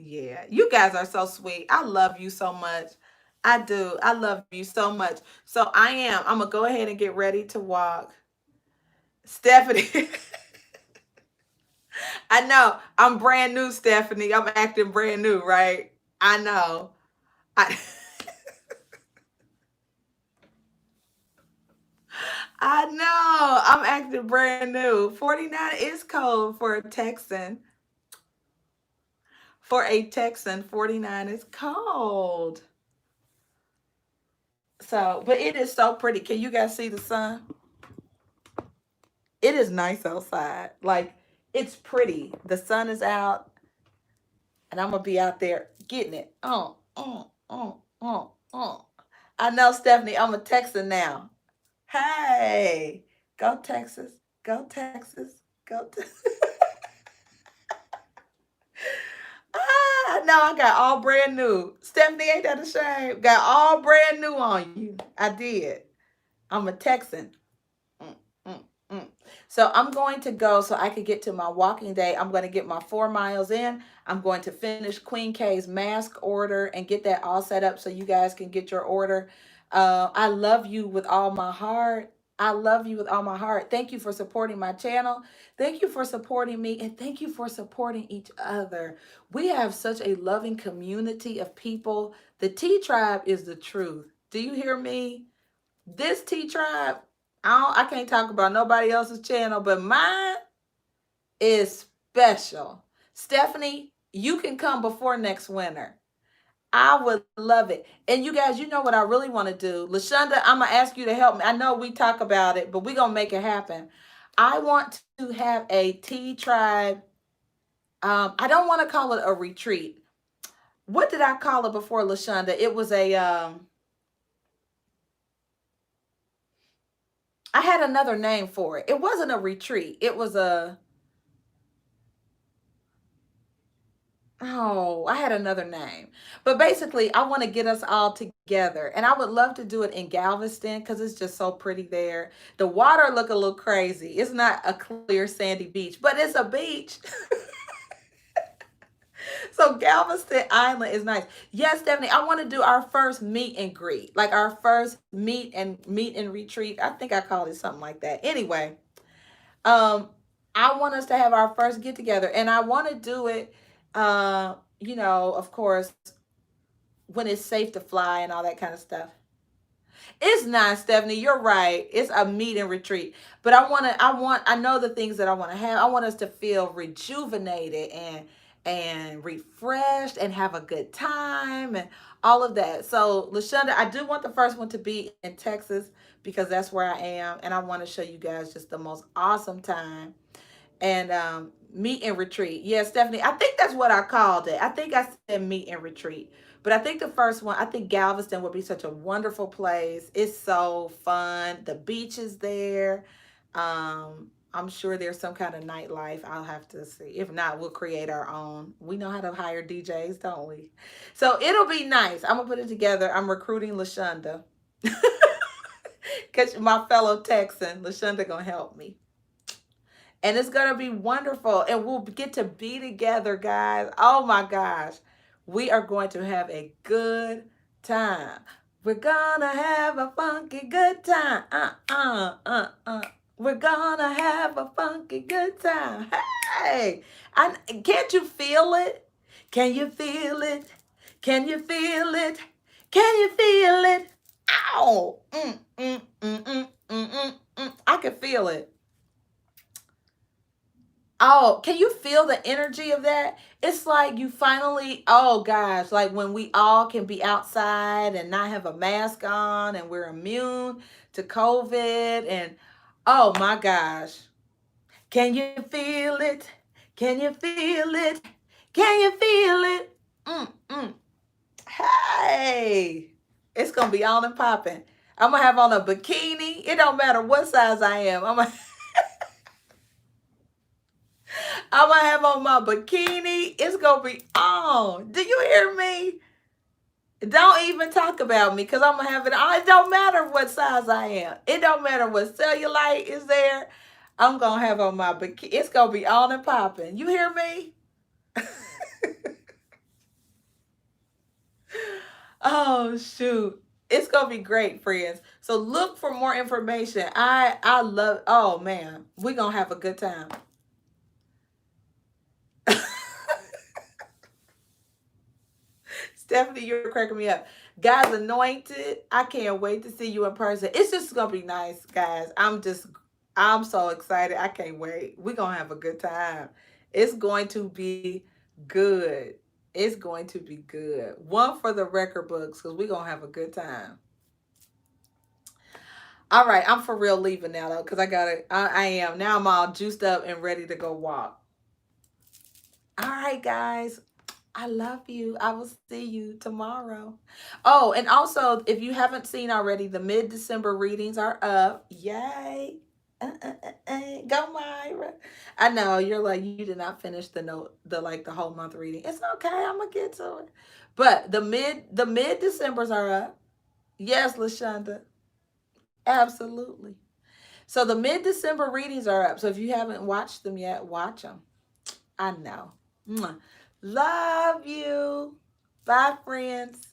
Yeah, you guys are so sweet. I love you so much. I do. I love you so much. So I'm gonna go ahead and get ready to walk. Stephanie. I know. I'm brand new, Stephanie. I'm acting brand new, right? I know. I I know. I'm acting brand new. 49 is cold for a Texan. For a Texan, 49 is cold. So, but it is so pretty. Can you guys see the sun? It is nice outside. Like, it's pretty. The sun is out, and I'm gonna be out there getting it. I know, Stephanie. I'm a Texan now. Hey, go Texas. Go Texas. Go Texas. No, I got all brand new. Stephanie, ain't that a shame? Got all brand new on you. I did. I'm a Texan. Mm, mm, mm. So I'm going to go so I can get to my walking day. I'm going to get my 4 miles in. I'm going to finish Queen K's mask order and get that all set up so you guys can get your order. I love you with all my heart. I love you with all my heart. Thank you for supporting my channel. Thank you for supporting me. And thank you for supporting each other. We have such a loving community of people. The T Tribe is the truth. Do you hear me? This T Tribe, I can't talk about nobody else's channel, but mine is special. Stephanie, you can come before next winter. I would love it. And you guys, you know what I really want to do. LaShonda, I'm going to ask you to help me. I know we talk about it, but we're going to make it happen. I want to have a T Tribe. I don't want to call it a retreat. What did I call it before, LaShonda? It was a I had another name for it. It wasn't a retreat. It was a, oh, I had another name. But basically, I want to get us all together. And I would love to do it in Galveston because it's just so pretty there. The water look a little crazy. It's not a clear sandy beach, but it's a beach. So Galveston Island is nice. Yes, Stephanie, I want to do our first meet and greet. Like our first meet and retreat. I think I called it something like that. Anyway, um I want us to have our first get together, and I want to do it of course, when it's safe to fly and all that kind of stuff. It's not, Stephanie. You're right. It's a meet and retreat. But I know the things that I want to have. I want us to feel rejuvenated and refreshed and have a good time and all of that. So, LaShonda, I do want the first one to be in Texas because that's where I am. And I want to show you guys just the most awesome time and meet and retreat. Yeah, Stephanie, I think that's what I called it. I think I said meet and retreat. But I think the first one, I think Galveston would be such a wonderful place. It's so fun. The beach is there. I'm sure there's some kind of nightlife. I'll have to see. If not, we'll create our own. We know how to hire DJs, don't we? So it'll be nice. I'm gonna put it together. I'm recruiting LaShonda. Cause my fellow Texan, LaShonda gonna help me. And it's going to be wonderful. And we'll get to be together, guys. Oh my gosh. We are going to have a good time. We're going to have a funky good time. We're going to have a funky good time. Hey, can't you feel it? Can you feel it? Can you feel it? Can you feel it? Ow! I can feel it. Oh, can you feel the energy of that? It's like you finally, oh gosh, like when we all can be outside and not have a mask on and we're immune to COVID. And oh my gosh, can you feel it? Can you feel it? Can you feel it? Mm. Hey, it's going to be on and popping. I'm going to have on a bikini. It don't matter what size I am. I'm gonna have on my bikini. It's gonna be on. Do you hear me? Don't even talk about me because I'm gonna have it on. It don't matter what size I am. It don't matter what cellulite is there. I'm gonna have on my bikini. It's gonna be on and popping. You hear me? Oh shoot. It's gonna be great, friends. So look for more information. I love, oh man, we're gonna have a good time. Stephanie, you're cracking me up. Guys, anointed. I can't wait to see you in person. It's just gonna be nice, guys. I'm so excited. I can't wait. We're gonna have a good time. It's going to be good. It's going to be good. One for the record books, because we're gonna have a good time. All right, I'm for real leaving now though, because I am. Now I'm all juiced up and ready to go walk. All right, guys. I love you. I will see you tomorrow. Oh, and also, if you haven't seen already, the mid-December readings are up. Yay. Go, Myra. I know you're like, you did not finish the whole month reading. It's okay. I'm gonna get to it. But the mid Decembers are up. Yes, LaShonda. Absolutely. So the mid-December readings are up. So if you haven't watched them yet, watch them. I know. Mwah. Love you. Bye, friends.